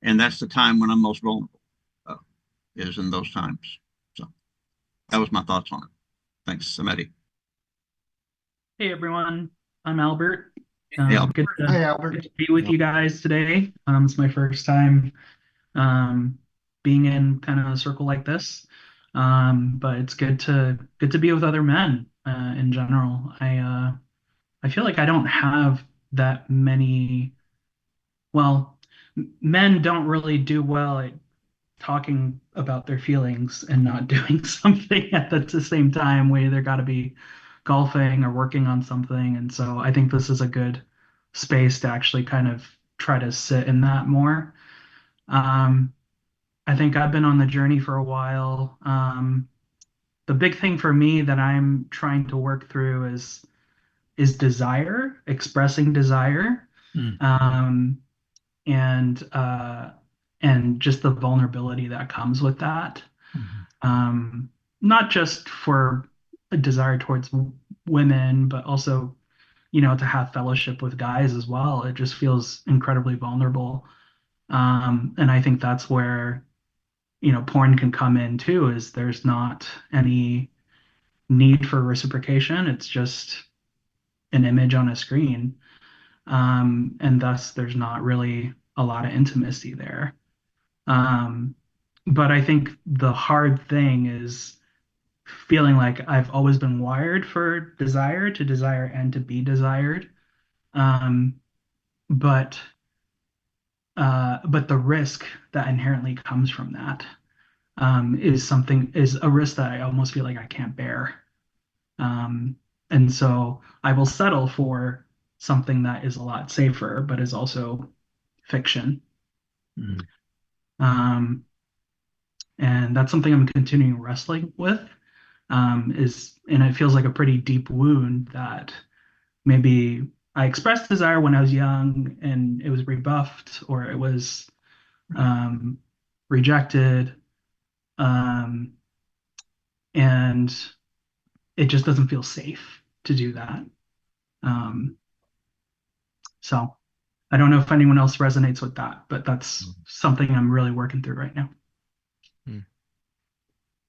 [SPEAKER 10] And that's the time when I'm most vulnerable, is in those times. So that was my thoughts on it. Thanks, Samedi.
[SPEAKER 11] Hey everyone, I'm Albert.
[SPEAKER 10] Hey, Albert.
[SPEAKER 11] Good
[SPEAKER 8] Hi,
[SPEAKER 11] to,
[SPEAKER 8] Albert.
[SPEAKER 11] good to be with you guys today. It's my first time being in kind of a circle like this. But it's good to be with other men in general. I feel like I don't have that many. Well, men don't really do well at talking about their feelings and not doing something at the same time. We either got to be golfing or working on something. And so I think this is a good space to actually kind of try to sit in that more. Um, I think I've been on the journey for a while. The big thing for me that I'm trying to work through is desire, expressing desire.
[SPEAKER 2] Mm.
[SPEAKER 11] And and just the vulnerability that comes with that. Not just for a desire towards women, but also, to have fellowship with guys as well. It just feels incredibly vulnerable. And I think that's where, porn can come in too, is there's not any need for reciprocation. It's just an image on a screen. And thus there's not really a lot of intimacy there. Um, but I think the hard thing is feeling like I've always been wired for desire, to desire and to be desired. Um, but but the risk that inherently comes from that is a risk that I almost feel like I can't bear. And so I will settle for something that is a lot safer, but is also fiction.
[SPEAKER 2] Mm.
[SPEAKER 11] And that's something I'm continuing wrestling with. And it feels like a pretty deep wound that maybe I expressed desire when I was young and it was rebuffed or it was rejected. Um, and it just doesn't feel safe to do that. Um, so I don't know if anyone else resonates with that, but that's something I'm really working through right now.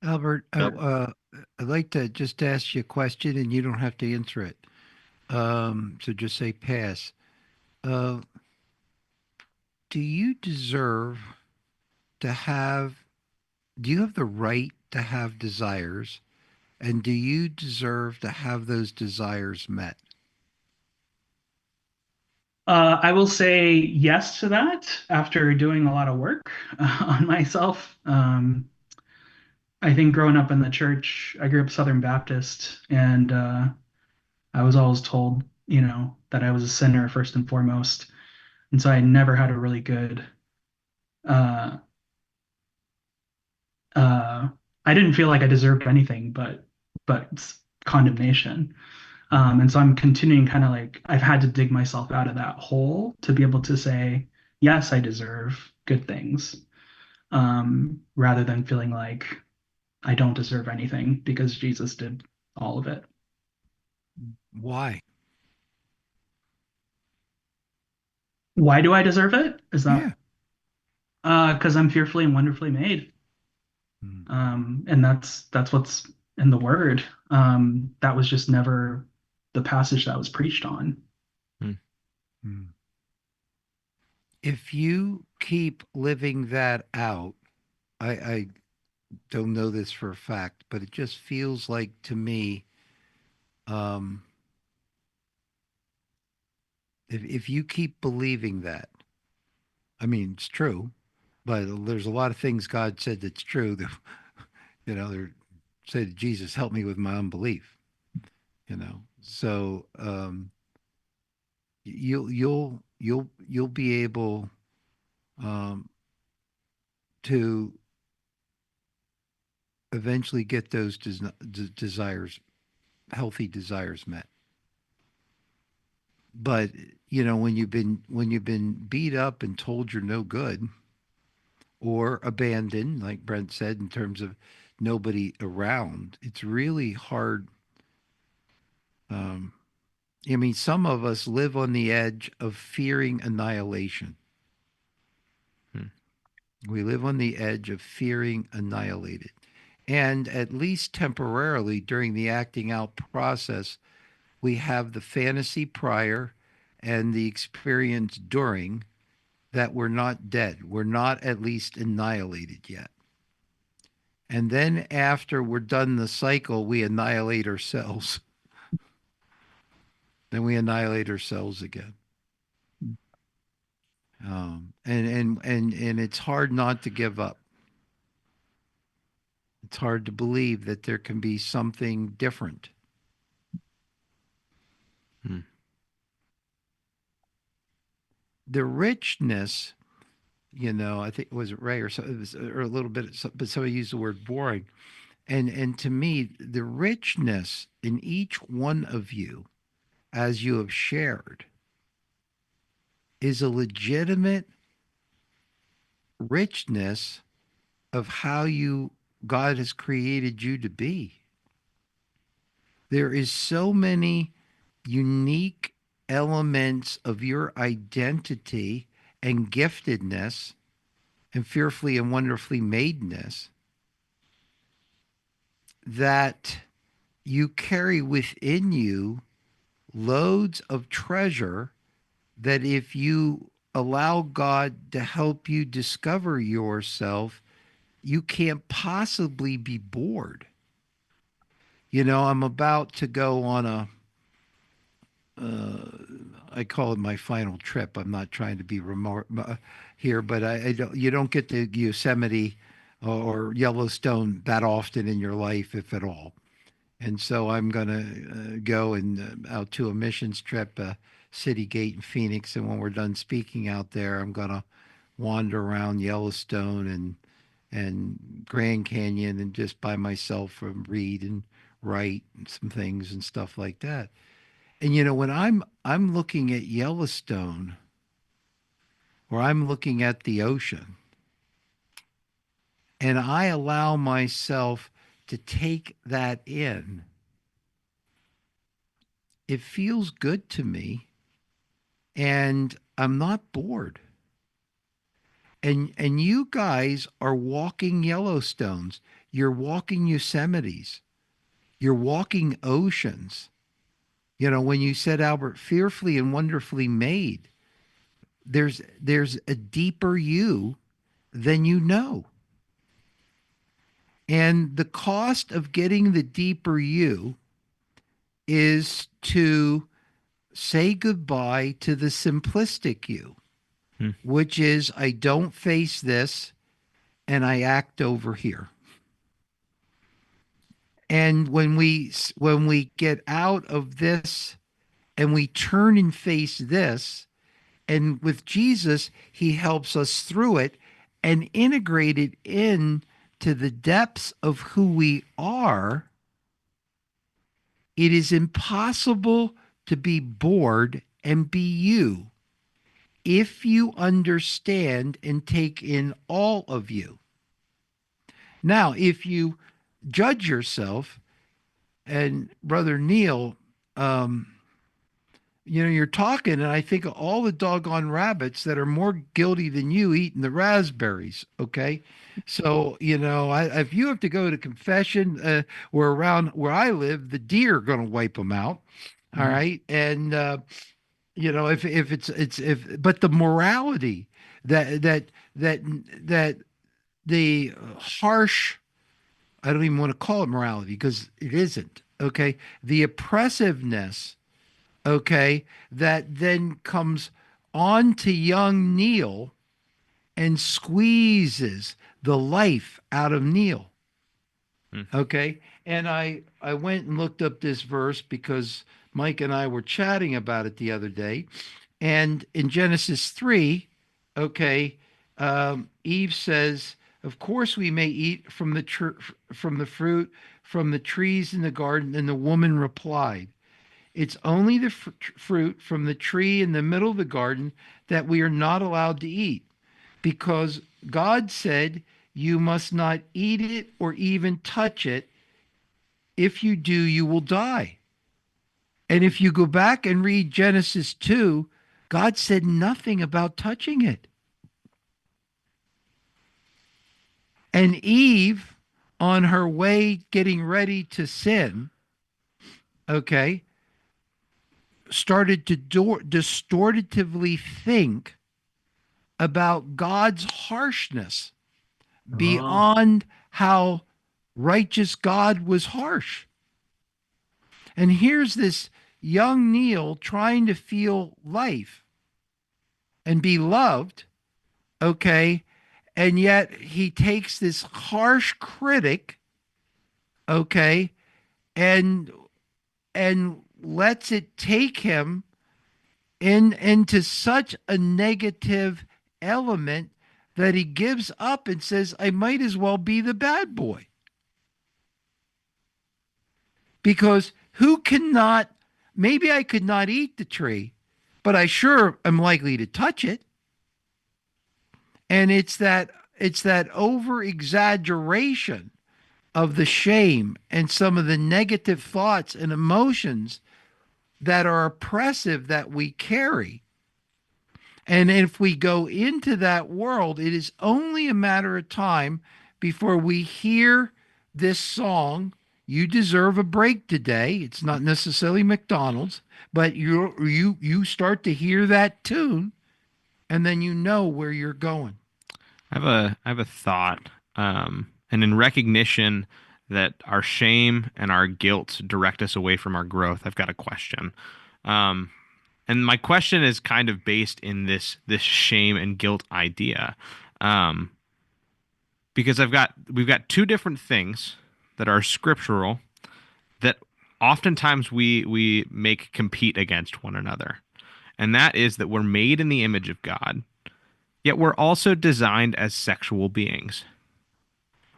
[SPEAKER 3] Albert, I'd like to just ask you a question, and you don't have to answer it. So just say pass. Do you deserve to have, do you have the right to have desires? And do you deserve to have those desires met?
[SPEAKER 11] I will say yes to that after doing a lot of work on myself. I think growing up in the church, I grew up Southern Baptist, and I was always told, that I was a sinner first and foremost. And so I never had a really good, uh, uh, I didn't feel like I deserved anything but condemnation. And so I'm continuing kind of like I've had to dig myself out of that hole to be able to say, yes, I deserve good things, rather than feeling like I don't deserve anything because Jesus did all of it.
[SPEAKER 3] Why?
[SPEAKER 11] Why do I deserve it? Is
[SPEAKER 3] Yeah.
[SPEAKER 11] that because I'm fearfully and wonderfully made? And that's what's in the word. That was just never the passage that was preached on.
[SPEAKER 3] Hmm. if you keep living that out, I don't know this for a fact, but it just feels like to me, um, if you keep believing that, I mean, it's true, but there's a lot of things God said that's true that, there say to Jesus, help me with my unbelief, So, you'll be able, um, to eventually get those desires, healthy desires met. But when you've been beat up and told you're no good, or abandoned, like Brent said, in terms of nobody around, it's really hard. Um, I mean, some of us live on the edge of fearing annihilation.
[SPEAKER 1] Hmm.
[SPEAKER 3] We live on the edge of fearing annihilated. And at least temporarily during the acting out process, we have the fantasy prior and the experience during that we're not dead. We're not at least annihilated yet. And then after we're done the cycle, we annihilate ourselves. Then we annihilate ourselves again. And it's hard not to give up. It's hard to believe that there can be something different.
[SPEAKER 1] Hmm.
[SPEAKER 3] The richness, I think was it Ray or so, it was, or a little bit, but somebody used the word boring. And to me, the richness in each one of you, as you have shared, is a legitimate richness of how God has created you to be. There is so many unique elements of your identity and giftedness and fearfully and wonderfully madeness that you carry within you loads of treasure that if you allow God to help you discover yourself, you can't possibly be bored. I'm about to go on I call it my final trip. I'm not trying to be remote here, but you don't get to Yosemite or Yellowstone that often in your life, if at all. And so I'm going to go and out to a missions trip, City Gate in Phoenix. And when we're done speaking out there, I'm going to wander around Yellowstone and Grand Canyon and just by myself and read and write and some things and stuff like that. And when I'm looking at Yellowstone or I'm looking at the ocean and I allow myself to take that in, it feels good to me and I'm not bored. And you guys are walking Yellowstones, you're walking Yosemites, you're walking oceans. When you said, Albert, fearfully and wonderfully made, there's a deeper you than you know. And the cost of getting the deeper you is to say goodbye to the simplistic you, which is I don't face this and I act over here. And when we get out of this and we turn and face this, and with Jesus, he helps us through it and integrate it in to the depths of who we are. It is impossible to be bored and be you if you understand and take in all of you. Now, if you judge yourself, and Brother Neil, you're talking, and I think of all the doggone rabbits that are more guilty than you eating the raspberries. Okay. So, if you have to go to confession, or around where I live, the deer are going to wipe them out. All right. And but the morality that that that that the harsh, I don't even want to call it morality because it isn't, okay? The oppressiveness, okay, that then comes on to young Neil and squeezes the life out of Neil.
[SPEAKER 1] Mm.
[SPEAKER 3] Okay. And I went and looked up this verse because Mike and I were chatting about it the other day. And in Genesis 3, okay, Eve says, "Of course we may eat from from the fruit from the trees in the garden." And the woman replied, "It's only the fruit from the tree in the middle of the garden that we are not allowed to eat, because God said you must not eat it or even touch it. If you do, you will die." And if you go back and read Genesis 2, God said nothing about touching it. And Eve, on her way getting ready to sin, okay, started to distortatively think about God's harshness
[SPEAKER 2] Oh,
[SPEAKER 3] beyond how righteous God was harsh. And here's this young Neil trying to feel life and be loved, okay? And yet he takes this harsh critic, okay, and lets it take him into such a negative element that he gives up and says, "I might as well be the bad boy." Because who cannot, maybe I could not eat the tree, but I sure am likely to touch it. And it's that over exaggeration of the shame and some of the negative thoughts and emotions that are oppressive that we carry. And if we go into that world, it is only a matter of time before we hear this song, "You Deserve a Break Today." It's not necessarily McDonald's, but you start to hear that tune, and then you know where you're going.
[SPEAKER 1] I have a thought, and in recognition that our shame and our guilt direct us away from our growth, I've got a question. Um, and my question is kind of based in this shame and guilt idea, um, because we've got two different things that are scriptural that oftentimes we make compete against one another, and that is that we're made in the image of God, yet we're also designed as sexual beings.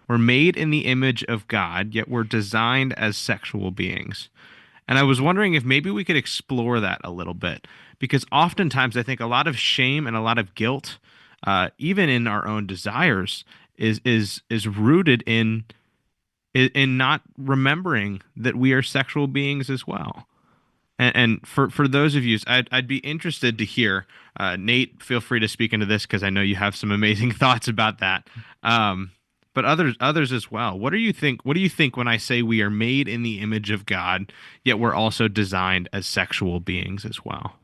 [SPEAKER 1] We're made in the image of God, yet we're designed as sexual beings. And I was wondering if maybe we could explore that a little bit, because oftentimes I think a lot of shame and a lot of guilt, even in our own desires, is rooted in not remembering that we are sexual beings as well. And for those of you, I'd be interested to hear. Nate, feel free to speak into this because I know you have some amazing thoughts about that. But others as well. What do you think? What do you think when I say we are made in the image of God, yet we're also designed as sexual beings as well?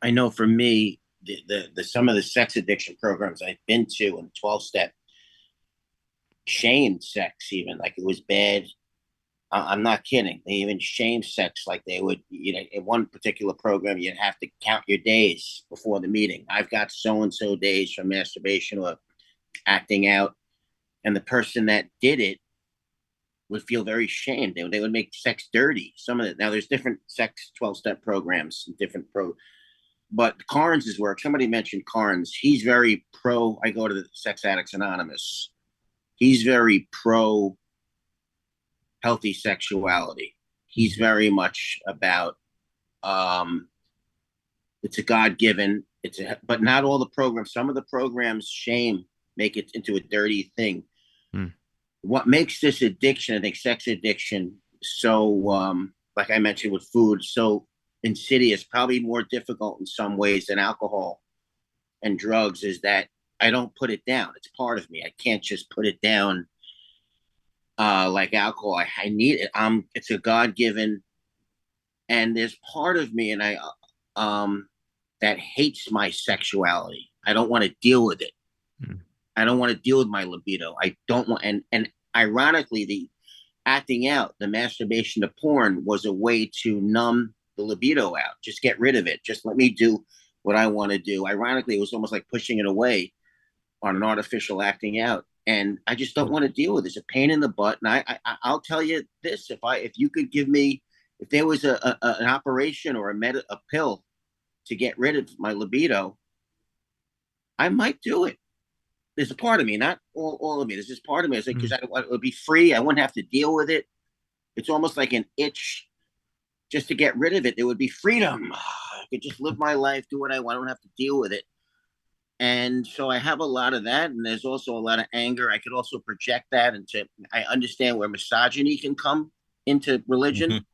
[SPEAKER 5] I know for me, the some of the sex addiction programs I've been to and 12-step shamed sex, even like it was bad. I'm not kidding. They even shamed sex, like they would, in one particular program, you'd have to count your days before the meeting. I've got so and so days for masturbation or acting out. And the person that did it would feel very shamed. They would make sex dirty. Some of it. Now, there's different sex 12-step programs, different but Carnes's work, somebody mentioned Carnes. He's very pro. I go to the Sex Addicts Anonymous. He's very pro healthy sexuality. He's very much about it's a God-given. But not all the programs. Some of the programs shame, make it into a dirty thing. What makes this addiction, I think, sex addiction, so like I mentioned with food, so insidious, probably more difficult in some ways than alcohol and drugs, is that I don't put it down. It's part of me. I can't just put it down like alcohol. I need it. It's a God-given And there's part of me, and that hates my sexuality. I don't want to deal with it.
[SPEAKER 1] Mm.
[SPEAKER 5] I don't want to deal with my libido. I don't want, and ironically, the acting out, the masturbation to porn was a way to numb the libido out. Just get rid of it. Just let me do what I want to do. Ironically, it was almost like pushing it away on an artificial acting out. And I just don't want to deal with it. It's a pain in the butt. And I'll tell you this: if you could give me, if there was an operation or a pill to get rid of my libido, I might do it. There's a part of me, not all of me. There's this part of me. It's like, because it would be free. I wouldn't have to deal with it. It's almost like an itch just to get rid of it. There would be freedom. I could just live my life, do what I want. I don't have to deal with it. And so I have a lot of that. And there's also a lot of anger. I could also project that I understand where misogyny can come into religion,
[SPEAKER 6] Mhm.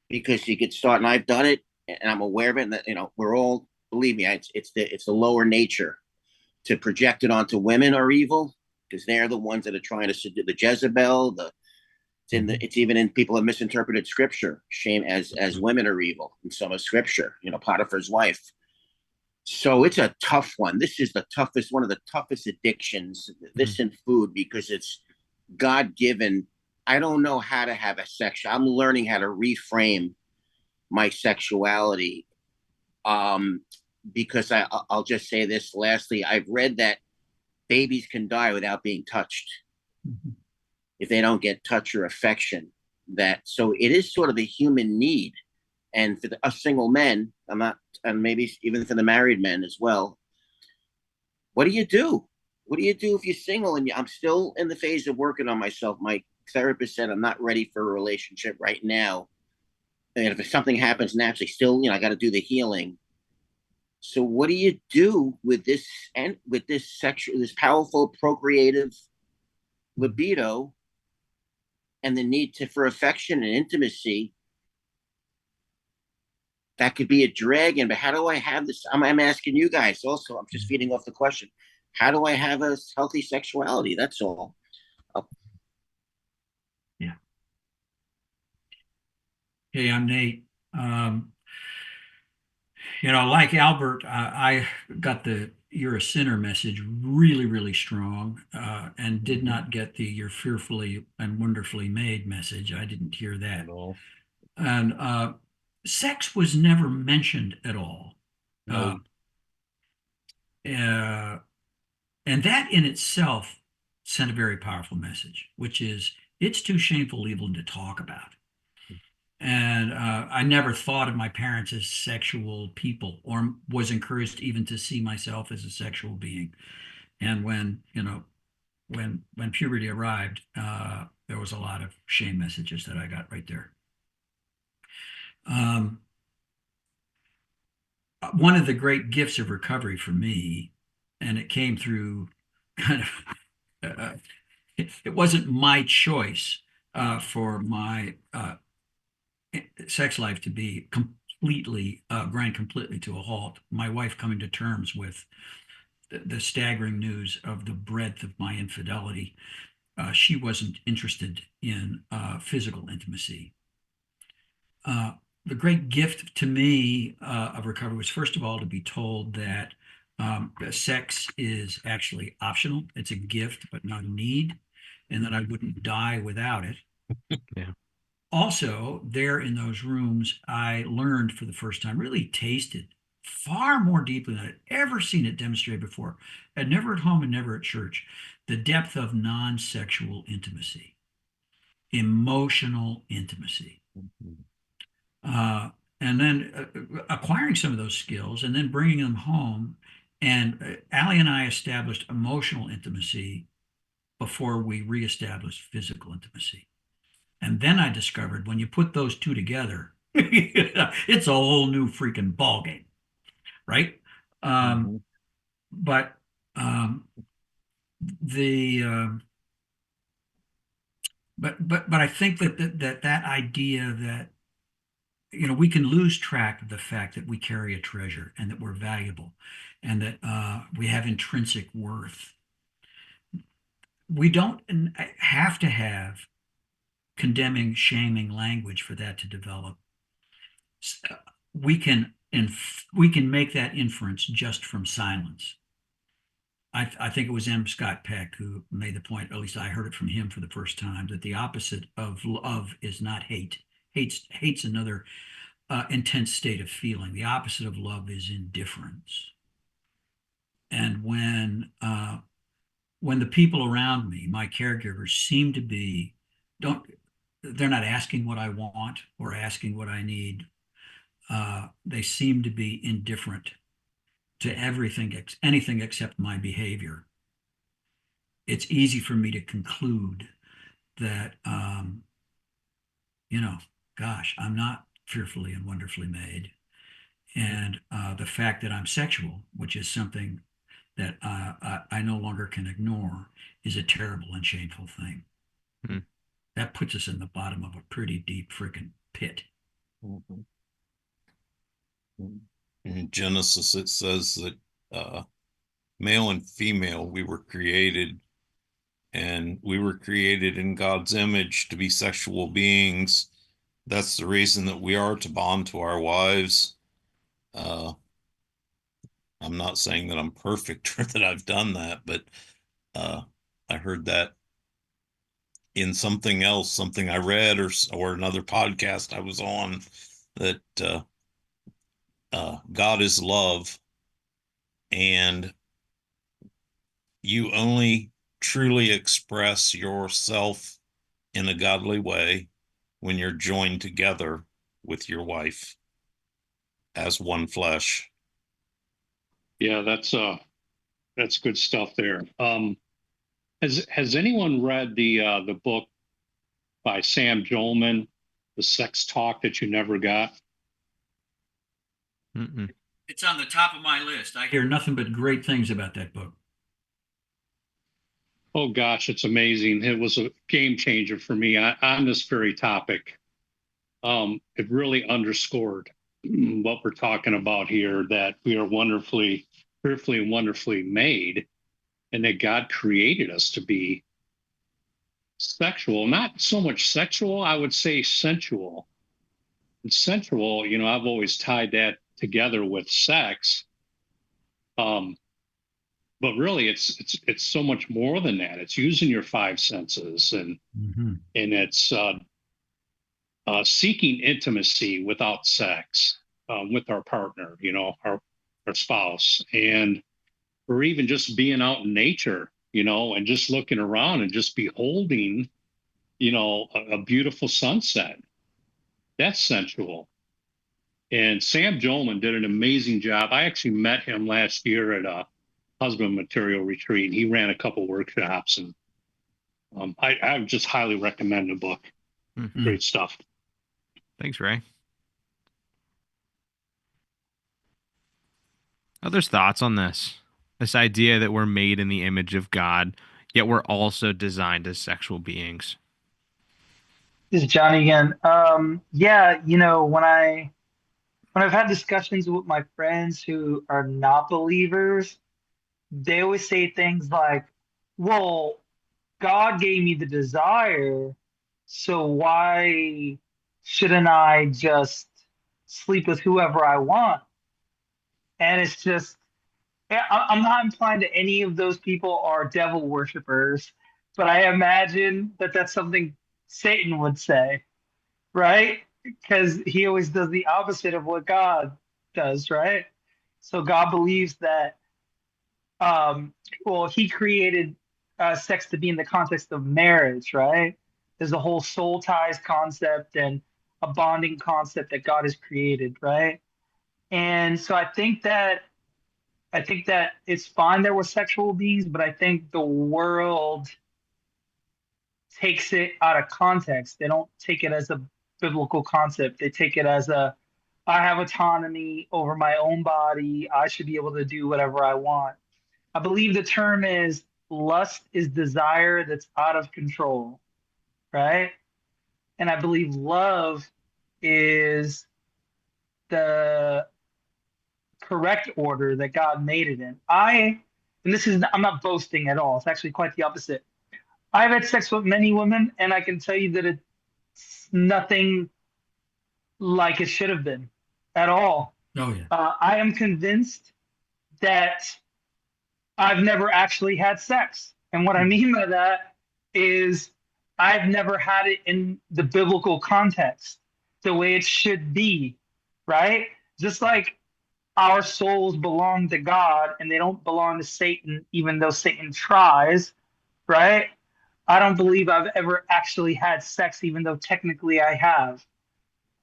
[SPEAKER 5] because you could start, and I've done it, and I'm aware of it. And that, we're all, believe me, it's the lower nature to project it onto women are evil, because they're the ones that are trying to subdue the Jezebel. It's even in people have misinterpreted scripture, shame as women are evil in some of scripture. Potiphar's wife. So it's a tough one. This is one of the toughest addictions. This and food, because it's God given. I don't know how to have a sex. I'm learning how to reframe my sexuality. Because I'll just say this lastly. I've read that babies can die without being touched if they don't get touch or affection. So it is sort of a human need. And for us single men, and maybe even for the married men as well, what do you do? What do you do if you're single? And I'm still in the phase of working on myself. My therapist said I'm not ready for a relationship right now. And if something happens naturally, still, I got to do the healing. So what do you do with this this powerful procreative libido and the need for affection and intimacy? That could be a dragon, but how do I have this? I'm asking you guys also. I'm just feeding off the question. How do I have a healthy sexuality? That's all.
[SPEAKER 2] Yeah. Hey, I'm Nate. Like Albert, I got the "you're a sinner" message really, really strong, and did not get the "you're fearfully and wonderfully made" message. I didn't hear that.
[SPEAKER 6] No.
[SPEAKER 2] And sex was never mentioned at all.
[SPEAKER 6] No.
[SPEAKER 2] And that in itself sent a very powerful message, which is it's too shameful even to talk about. And I never thought of my parents as sexual people, or was encouraged even to see myself as a sexual being. And when puberty arrived, there was a lot of shame messages that I got right there. One of the great gifts of recovery for me, and it came through kind of, it wasn't my choice for my sex life to be completely grind completely to a halt. My wife coming to terms with the staggering news of the breadth of my infidelity. She wasn't interested in physical intimacy. The great gift to me of recovery was, first of all, to be told that sex is actually optional. It's a gift, but not a need, and that I wouldn't die without it.
[SPEAKER 1] Yeah.
[SPEAKER 2] Also, there in those rooms, I learned for the first time, really tasted far more deeply than I'd ever seen it demonstrated before, and never at home and never at church, the depth of non-sexual intimacy, emotional intimacy. And then acquiring some of those skills and then bringing them home. And Allie and I established emotional intimacy before we reestablished physical intimacy. And then I discovered when you put those two together, it's a whole new freaking ball game, right? But the but I think that idea that we can lose track of the fact that we carry a treasure and that we're valuable and that we have intrinsic worth. We don't have to have condemning, shaming language for that to develop. we can make that inference just from silence. I think it was M. Scott Peck who made the point, at least I heard it from him for the first time, that the opposite of love is not hate. Hate's another intense state of feeling. The opposite of love is indifference. And when the people around me, my caregivers, seem to be they're not asking what I want or asking what I need. They seem to be indifferent to anything except my behavior. It's easy for me to conclude that, gosh, I'm not fearfully and wonderfully made. And the fact that I'm sexual, which is something that I no longer can ignore, is a terrible and shameful thing.
[SPEAKER 1] Hmm.
[SPEAKER 2] That puts us in the bottom of a pretty deep freaking pit.
[SPEAKER 6] Mm-hmm. In Genesis, it says that male and female, we were created, and we were created in God's image to be sexual beings. That's the reason that we are to bond to our wives. I'm not saying that I'm perfect or that I've done that, but I heard that in something else, something I read or another podcast I was on, that God is love, and you only truly express yourself in a godly way when you're joined together with your wife as one flesh.
[SPEAKER 9] Yeah, that's good stuff there. Has anyone read the book by Sam Jolman, The Sex Talk That You Never Got?
[SPEAKER 1] Mm-mm.
[SPEAKER 2] It's on the top of my list. I hear nothing but great things about that book.
[SPEAKER 9] Oh gosh, it's amazing. It was a game changer for me on this very topic. It really underscored what we're talking about here, that we are fearfully and wonderfully made, and that God created us to be sexual, not so much sexual, I would say sensual. And sensual, I've always tied that together with sex. But really it's so much more than that. It's using your five senses, and it's seeking intimacy without sex, with our partner, our spouse, or even just being out in nature, and just looking around and just beholding, a beautiful sunset. That's sensual. And Sam Jolman did an amazing job. I actually met him last year at a husband material retreat. He ran a couple workshops, and I just highly recommend the book.
[SPEAKER 1] Mm-hmm.
[SPEAKER 9] Great stuff.
[SPEAKER 1] Thanks, Ray. Others' thoughts on this idea that we're made in the image of God, yet we're also designed as sexual beings?
[SPEAKER 4] This is Johnny again. Yeah, when I've had discussions with my friends who are not believers, they always say things like, well, God gave me the desire, so why shouldn't I just sleep with whoever I want? And it's just, I'm not implying that any of those people are devil worshippers, but I imagine that that's something Satan would say, right? Because he always does the opposite of what God does, right? So God believes that, well, he created sex to be in the context of marriage, right? There's a whole soul ties concept and a bonding concept that God has created, right? And so I think that it's fine there were sexual beings, but I think the world takes it out of context. They don't take it as a biblical concept. They take it as I have autonomy over my own body. I should be able to do whatever I want. I believe the term is lust is desire that's out of control, right? And I believe love is the correct order that God made it in. I'm not boasting at all. It's actually quite the opposite. I've had sex with many women, and I can tell you that it's nothing like it should have been. at all.
[SPEAKER 2] Oh yeah.
[SPEAKER 4] I am convinced that I've never actually had sex. And what I mean by that is I've never had it in the biblical context, the way it should be, right? Just like our souls belong to God and they don't belong to Satan, even though Satan tries, right? I don't believe I've ever actually had sex, even though technically I have.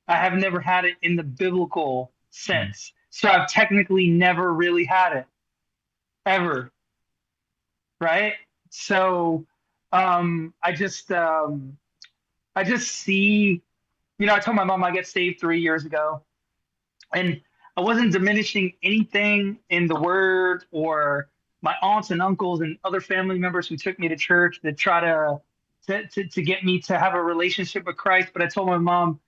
[SPEAKER 4] I have never had it in the biblical sense. So I've technically never really had it ever, right? So I just see, I told my mom I got saved 3 years ago, and I wasn't diminishing anything in the word or my aunts and uncles and other family members who took me to church that try to get me to have a relationship with Christ. But I told my mom,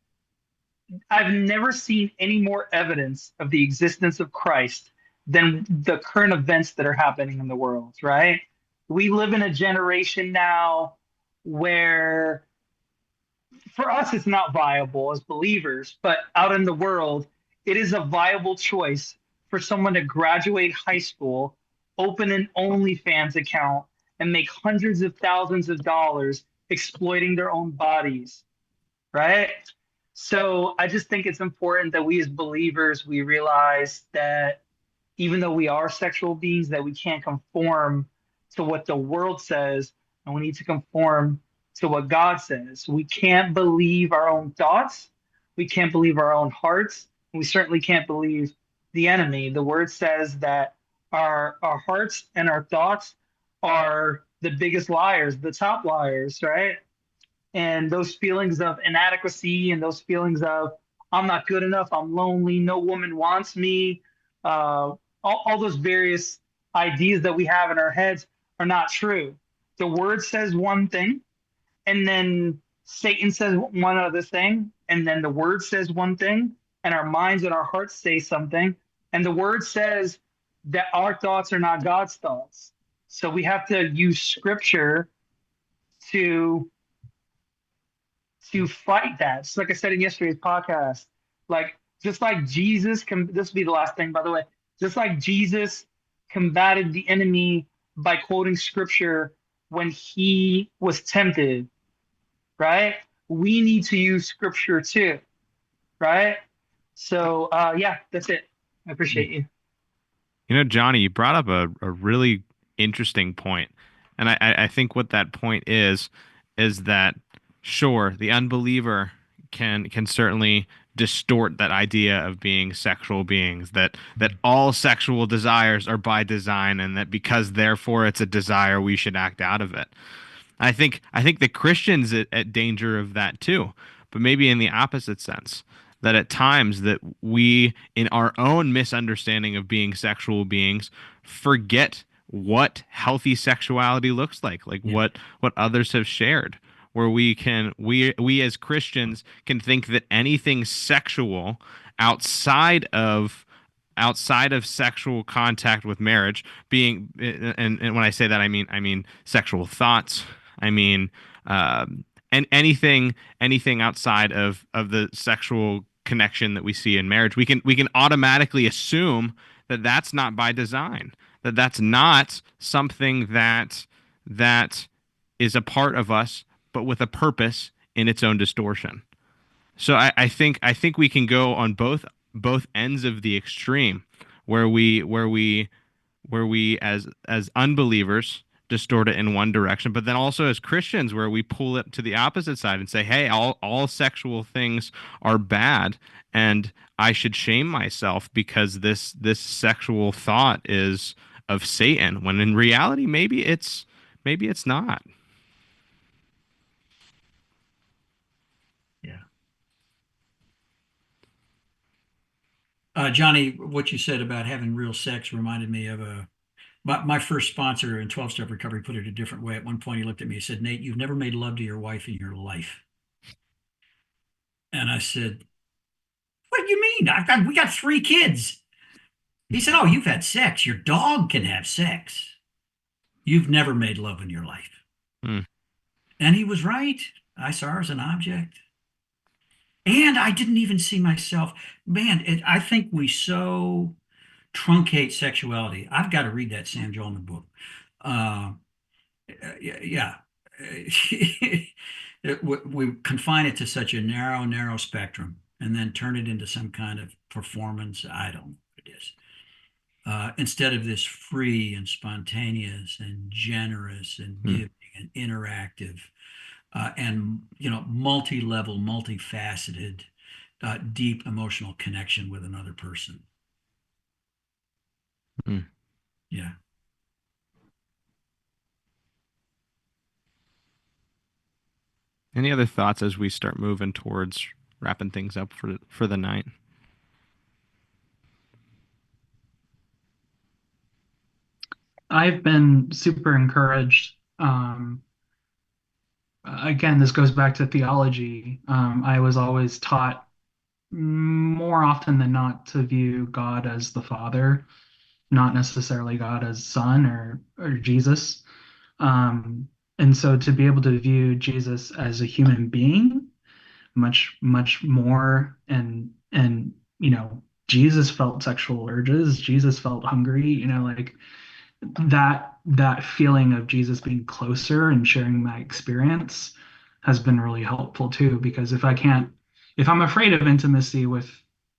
[SPEAKER 4] I've never seen any more evidence of the existence of Christ than the current events that are happening in the world, right? We live in a generation now where for us it's not viable as believers, but out in the world, it is a viable choice for someone to graduate high school, open an OnlyFans account, and make hundreds of thousands of dollars exploiting their own bodies, right? So I just think it's important that we as believers we realize that even though we are sexual beings, that we can't conform to what the world says, and we need to conform to what God says. We can't believe our own thoughts, we can't believe our own hearts, and we certainly can't believe the enemy. The word says that our hearts and our thoughts are the biggest liars, the top liars, right? And those feelings of inadequacy and those feelings of I'm not good enough, I'm lonely, no woman wants me, all those various ideas that we have in our heads are not true. The word says one thing, and then Satan says one other thing, and then the word says one thing, and our minds and our hearts say something, and the word says that our thoughts are not God's thoughts. So we have to use scripture to fight that. Just like I said in yesterday's podcast, like just like Jesus this will be the last thing, by the way. Just like Jesus combated the enemy by quoting scripture when he was tempted, right? We need to use scripture too, right? So yeah, that's it. I appreciate you.
[SPEAKER 1] Johnny, you brought up a really interesting point. And I think what that point is that sure, the unbeliever can certainly distort that idea of being sexual beings, that all sexual desires are by design and that because therefore it's a desire, we should act out of it. I think the Christians at danger of that too, but maybe in the opposite sense. That at times that we, in our own misunderstanding of being sexual beings, forget what healthy sexuality looks like
[SPEAKER 2] Yeah.
[SPEAKER 1] what others have shared, where we as Christians can think that anything sexual outside of sexual contact with marriage being and when I say that I mean sexual thoughts, I mean and anything outside of the sexual connection that we see in marriage, we can automatically assume that that's not by design, that that's not something that is a part of us but with a purpose in its own distortion. So I think we can go on both ends of the extreme, where we as unbelievers distort it in one direction, but then also as Christians where we pull it to the opposite side and say, hey, all sexual things are bad and I should shame myself because this sexual thought is of Satan, when in reality maybe it's not.
[SPEAKER 2] Yeah. Johnny, what you said about having real sex reminded me of my first sponsor in 12-step recovery put it a different way. At one point, he looked at me and said, Nate, you've never made love to your wife in your life. And I said, what do you mean? We got 3 kids. He said, oh, you've had sex. Your dog can have sex. You've never made love in your life.
[SPEAKER 1] Hmm.
[SPEAKER 2] And he was right. I saw her as an object. And I didn't even see myself. Man, I think we so truncate sexuality. I've got to read that Sam Jolman book. Uh, yeah. We confine it to such a narrow spectrum and then turn it into some kind of performance. I don't know what it is. Instead of this free and spontaneous and generous and giving and interactive and multi-level, multifaceted, deep emotional connection with another person.
[SPEAKER 1] Hmm.
[SPEAKER 2] Yeah.
[SPEAKER 1] Any other thoughts as we start moving towards wrapping things up for the night?
[SPEAKER 11] I've been super encouraged. Again, this goes back to theology. I was always taught more often than not to view God as the Father, not necessarily God as Son or Jesus. And so to be able to view Jesus as a human being, much more, and Jesus felt sexual urges, Jesus felt hungry, like that feeling of Jesus being closer and sharing my experience has been really helpful too. Because if I'm afraid of intimacy with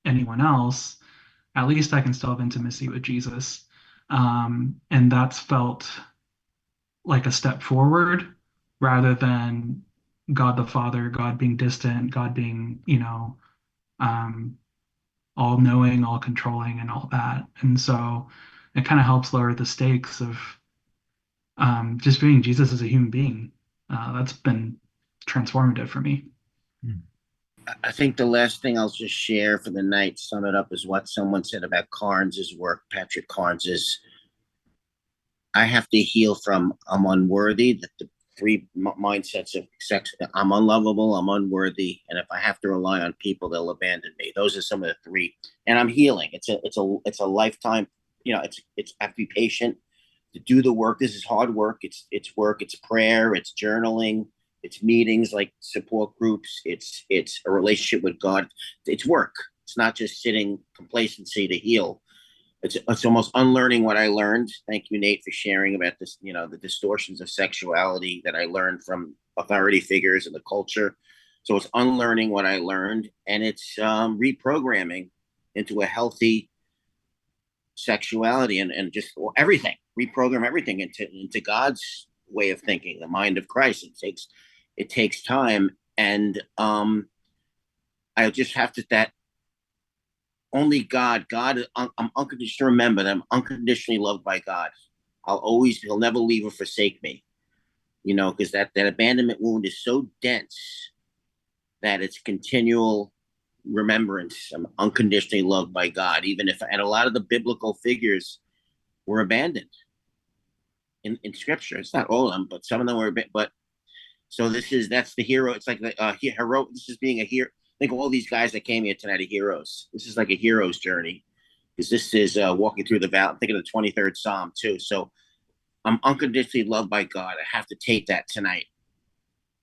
[SPEAKER 11] anyone else, at least I can still have intimacy with Jesus. And that's felt like a step forward rather than God the Father, God being distant, God being, um, all knowing, all controlling, and all that. And so it kind of helps lower the stakes of just viewing Jesus as a human being. That's been transformative for me.
[SPEAKER 5] I think the last thing I'll just share for the night, sum it up, is what someone said about Carnes's work, Patrick Carnes's. I have to heal from I'm unworthy, the three mindsets of sex. I'm unlovable, I'm unworthy, and if I have to rely on people, they'll abandon me. Those are some of the three. And I'm healing. It's a lifetime. It's I have to be patient to do the work. This is hard work. It's work. It's prayer. It's journaling. It's meetings like support groups. It's a relationship with God. It's work. It's not just sitting complacency to heal. It's almost unlearning what I learned. Thank you, Nate, for sharing about this. The distortions of sexuality that I learned from authority figures in the culture. So it's unlearning what I learned, and it's reprogramming into a healthy sexuality and just everything. Reprogram everything into God's way of thinking, the mind of Christ. It takes time, and I just have to that only God, I'm unconditionally remember that I'm unconditionally loved by God. He'll never leave or forsake me, because that abandonment wound is so dense that it's continual remembrance. I'm unconditionally loved by God, and a lot of the biblical figures were abandoned in scripture. It's not all of them, but some of them were, but so that's the hero. It's like the hero. This is being a hero. Think of all these guys that came here tonight are heroes. This is like a hero's journey because this is walking through the valley. I'm thinking of the 23rd Psalm too. So I'm unconditionally loved by God. I have to take that tonight.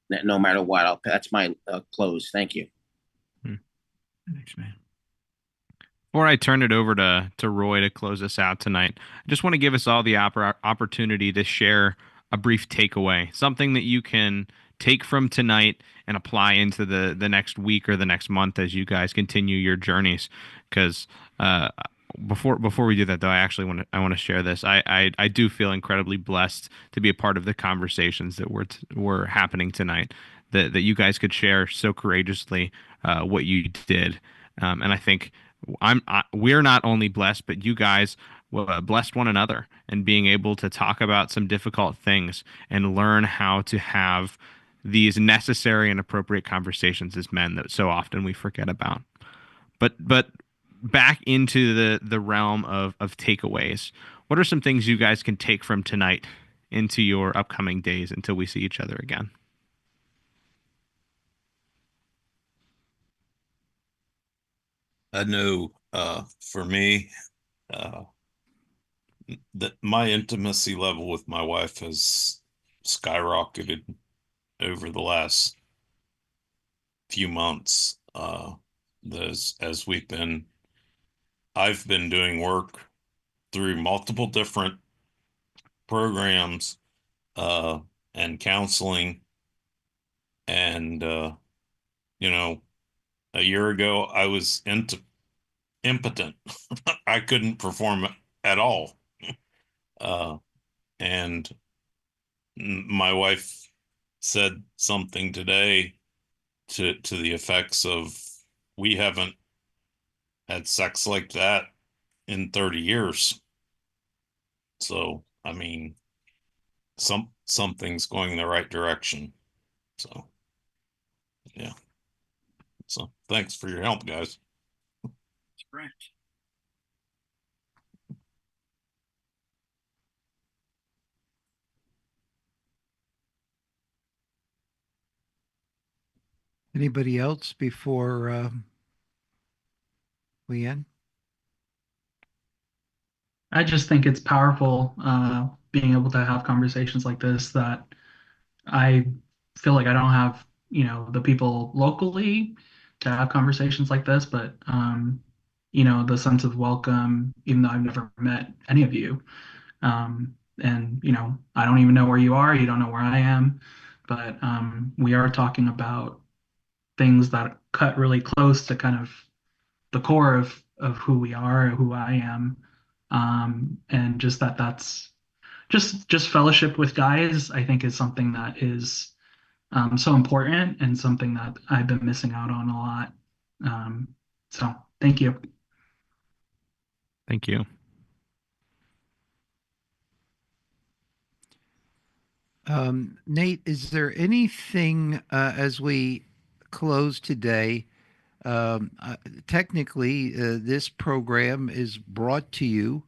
[SPEAKER 5] That no matter what, that's my close. Thank you.
[SPEAKER 2] Thanks, man.
[SPEAKER 1] Before I turn it over to Roy to close us out tonight, I just want to give us all the opportunity to share a brief takeaway, something that you can take from tonight and apply into the next week or the next month as you guys continue your journeys. Because before we do that, though, I want to share this. I do feel incredibly blessed to be a part of the conversations that were happening tonight. That you guys could share so courageously what you did, and I think we're not only blessed, but you guys blessed one another and being able to talk about some difficult things and learn how to have these necessary and appropriate conversations as men that so often we forget about. But back into the realm of takeaways. What are some things you guys can take from tonight into your upcoming days until we see each other again?
[SPEAKER 6] I know for me, that my intimacy level with my wife has skyrocketed over the last few months. Uh, as I've been doing work through multiple different programs, uh, and counseling. And, you know, a year ago, I was impotent. I couldn't perform at all. Uh, and my wife said something today to the effects of, we haven't had sex like that in 30 years. So, I mean, something's going in the right direction. So, yeah. So, thanks for your help, guys.
[SPEAKER 2] That's correct.
[SPEAKER 3] Anybody else before we end?
[SPEAKER 11] I just think it's powerful being able to have conversations like this that I feel like I don't have, the people locally to have conversations like this, but the sense of welcome, even though I've never met any of you. And I don't even know where you are, you don't know where I am, but we are talking about things that cut really close to kind of the core of who we are, who I am. And just that's just fellowship with guys, I think is something that is so important and something that I've been missing out on a lot. So thank you.
[SPEAKER 1] Thank you.
[SPEAKER 3] Nate, is there anything as we close today? Technically, this program is brought to you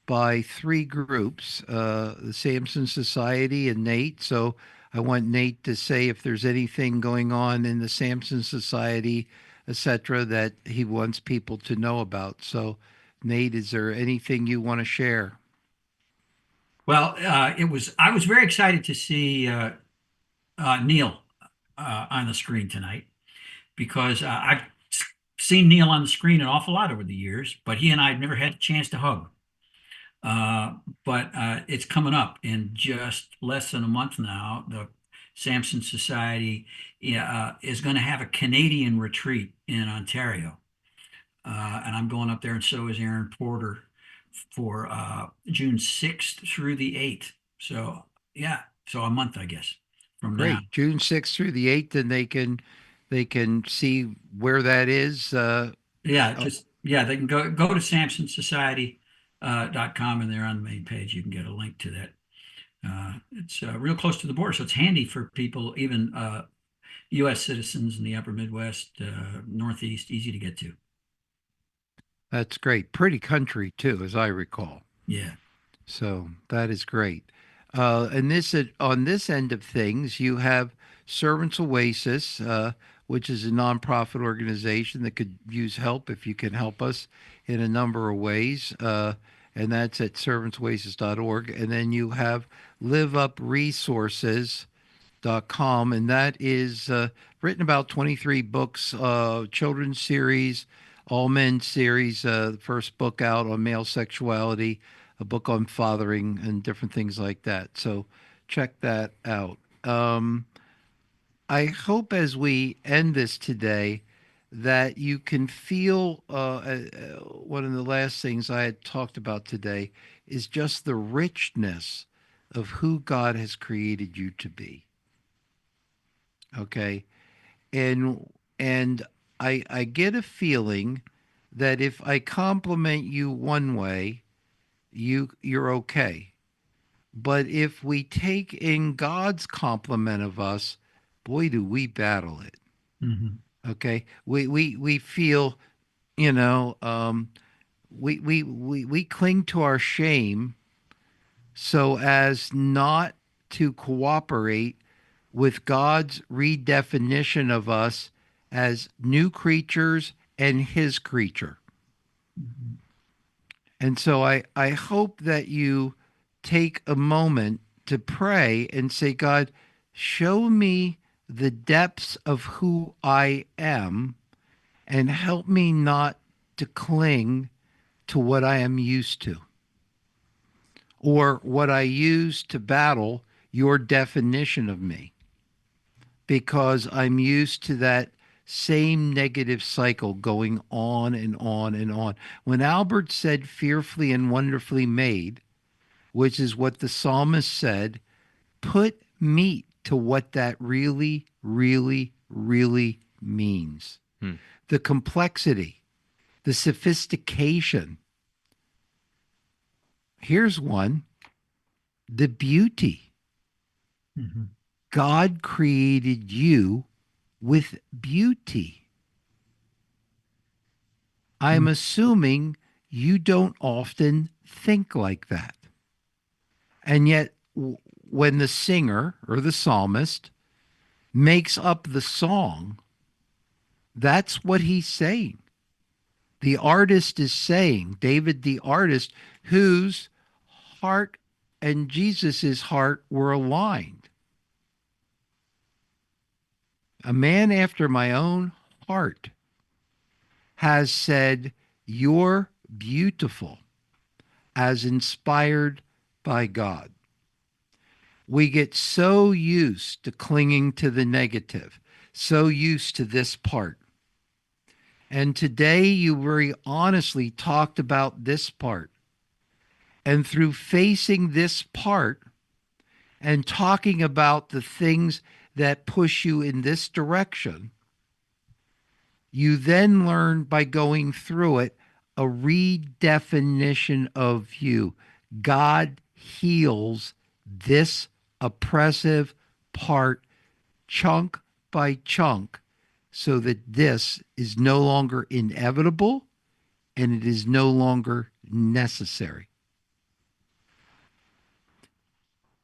[SPEAKER 3] by three groups, the Samson Society and Nate. So I want Nate to say if there's anything going on in the Samson Society, etc., that he wants people to know about. So, Nate, is there anything you want to share?
[SPEAKER 2] Well, I was very excited to see Neil on the screen tonight because I've seen Neil on the screen an awful lot over the years, but he and I have never had a chance to hug. But it's coming up in just less than a month now. The Samson Society is going to have a Canadian retreat in Ontario. And I'm going up there, and so is Aaron Porter for June 6th through the 8th. So, yeah, so a month, I guess, from now.
[SPEAKER 3] Great, June 6th through the 8th, and they can see where that is.
[SPEAKER 2] Yeah, they can go to samsonsociety.com, and there on the main page you can get a link to that. It's real close to the border, so it's handy for people, even U.S. citizens in the upper Midwest, Northeast, easy to get to.
[SPEAKER 3] That's great. Pretty country too, as I recall.
[SPEAKER 2] Yeah.
[SPEAKER 3] So that is great. And this on this end of things, you have Servants Oasis, which is a nonprofit organization that could use help if you can help us in a number of ways. And that's at servantsoasis.org. And then you have LiveUp Resources, com, and that is written about 23 books, children's series, all men series, the first book out on male sexuality, a book on fathering, and different things like that. So check that out. I hope as we end this today that you can feel one of the last things I had talked about today is just the richness of who God has created you to be. Okay. And I get a feeling that if I compliment you one way, you're okay. But if we take in God's compliment of us, boy, do we battle it.
[SPEAKER 2] Mm-hmm.
[SPEAKER 3] Okay. We feel, you know, we cling to our shame so as not to cooperate with God's redefinition of us as new creatures and his creature.
[SPEAKER 2] Mm-hmm.
[SPEAKER 3] And so I hope that you take a moment to pray and say, God, show me the depths of who I am and help me not to cling to what I am used to or what I use to battle your definition of me, because I'm used to that same negative cycle going on and on and on. When Albert said fearfully and wonderfully made, which is what the psalmist said, put meat to what that really, really, really means. The complexity, the sophistication. Here's one: the beauty.
[SPEAKER 2] Mhm.
[SPEAKER 3] God created you with beauty. I'm assuming you don't often think like that. And yet, when the singer or the psalmist makes up the song, that's what he's saying. The artist is saying, David the artist, whose heart and Jesus's heart were aligned. A man after my own heart has said, "You're beautiful," as inspired by God. We get so used to clinging to the negative, so used to this part. And today you very honestly talked about this part. And through facing this part and talking about the things that push you in this direction, you then learn by going through it a redefinition of you. God heals this oppressive part chunk by chunk so that this is no longer inevitable and it is no longer necessary.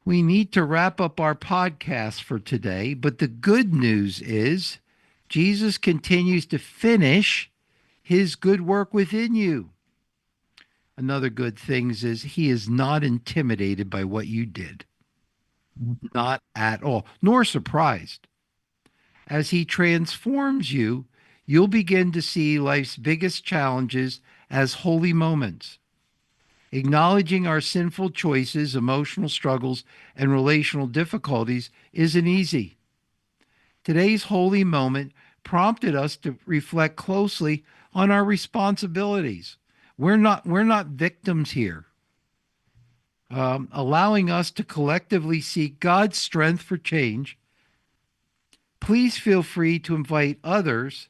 [SPEAKER 3] We need to wrap up our podcast for today, but the good news is Jesus continues to finish his good work within you. Another good thing is he is not intimidated by what you did. Not at all, nor surprised. As he transforms you, you'll begin to see life's biggest challenges as holy moments. Acknowledging our sinful choices, emotional struggles, and relational difficulties isn't easy. Today's holy moment prompted us to reflect closely on our responsibilities. We're not victims here. Allowing us to collectively seek God's strength for change. Please feel free to invite others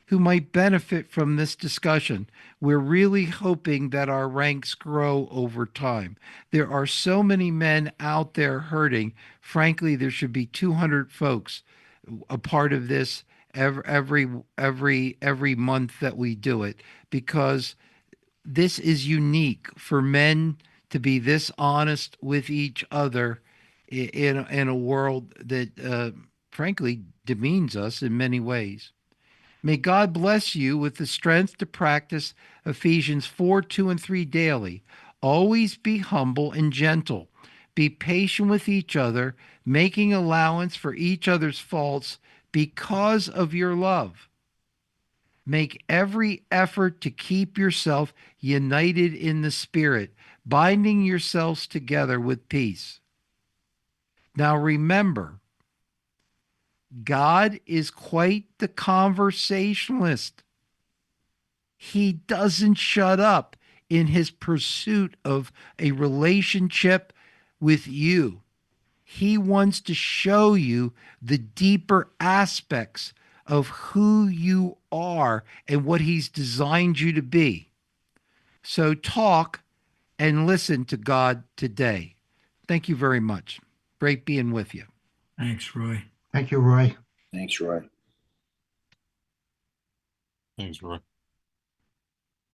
[SPEAKER 3] who might benefit from this discussion. We're really hoping that our ranks grow over time. There are so many men out there hurting. Frankly, there should be 200 folks a part of this every month that we do it, because this is unique for men to be this honest with each other in a world that frankly demeans us in many ways. May God bless you with the strength to practice Ephesians 4, 2, and 3 daily. Always be humble and gentle. Be patient with each other, making allowance for each other's faults because of your love. Make every effort to keep yourself united in the Spirit, binding yourselves together with peace. Now remember, God is quite the conversationalist. He doesn't shut up in his pursuit of a relationship with you. He wants to show you the deeper aspects of who you are and what he's designed you to be. So talk and listen to God today. Thank you very much. Great being with you.
[SPEAKER 2] Thanks, Roy.
[SPEAKER 8] Thank you, Roy.
[SPEAKER 5] Thanks, Roy.
[SPEAKER 6] Thanks, Roy.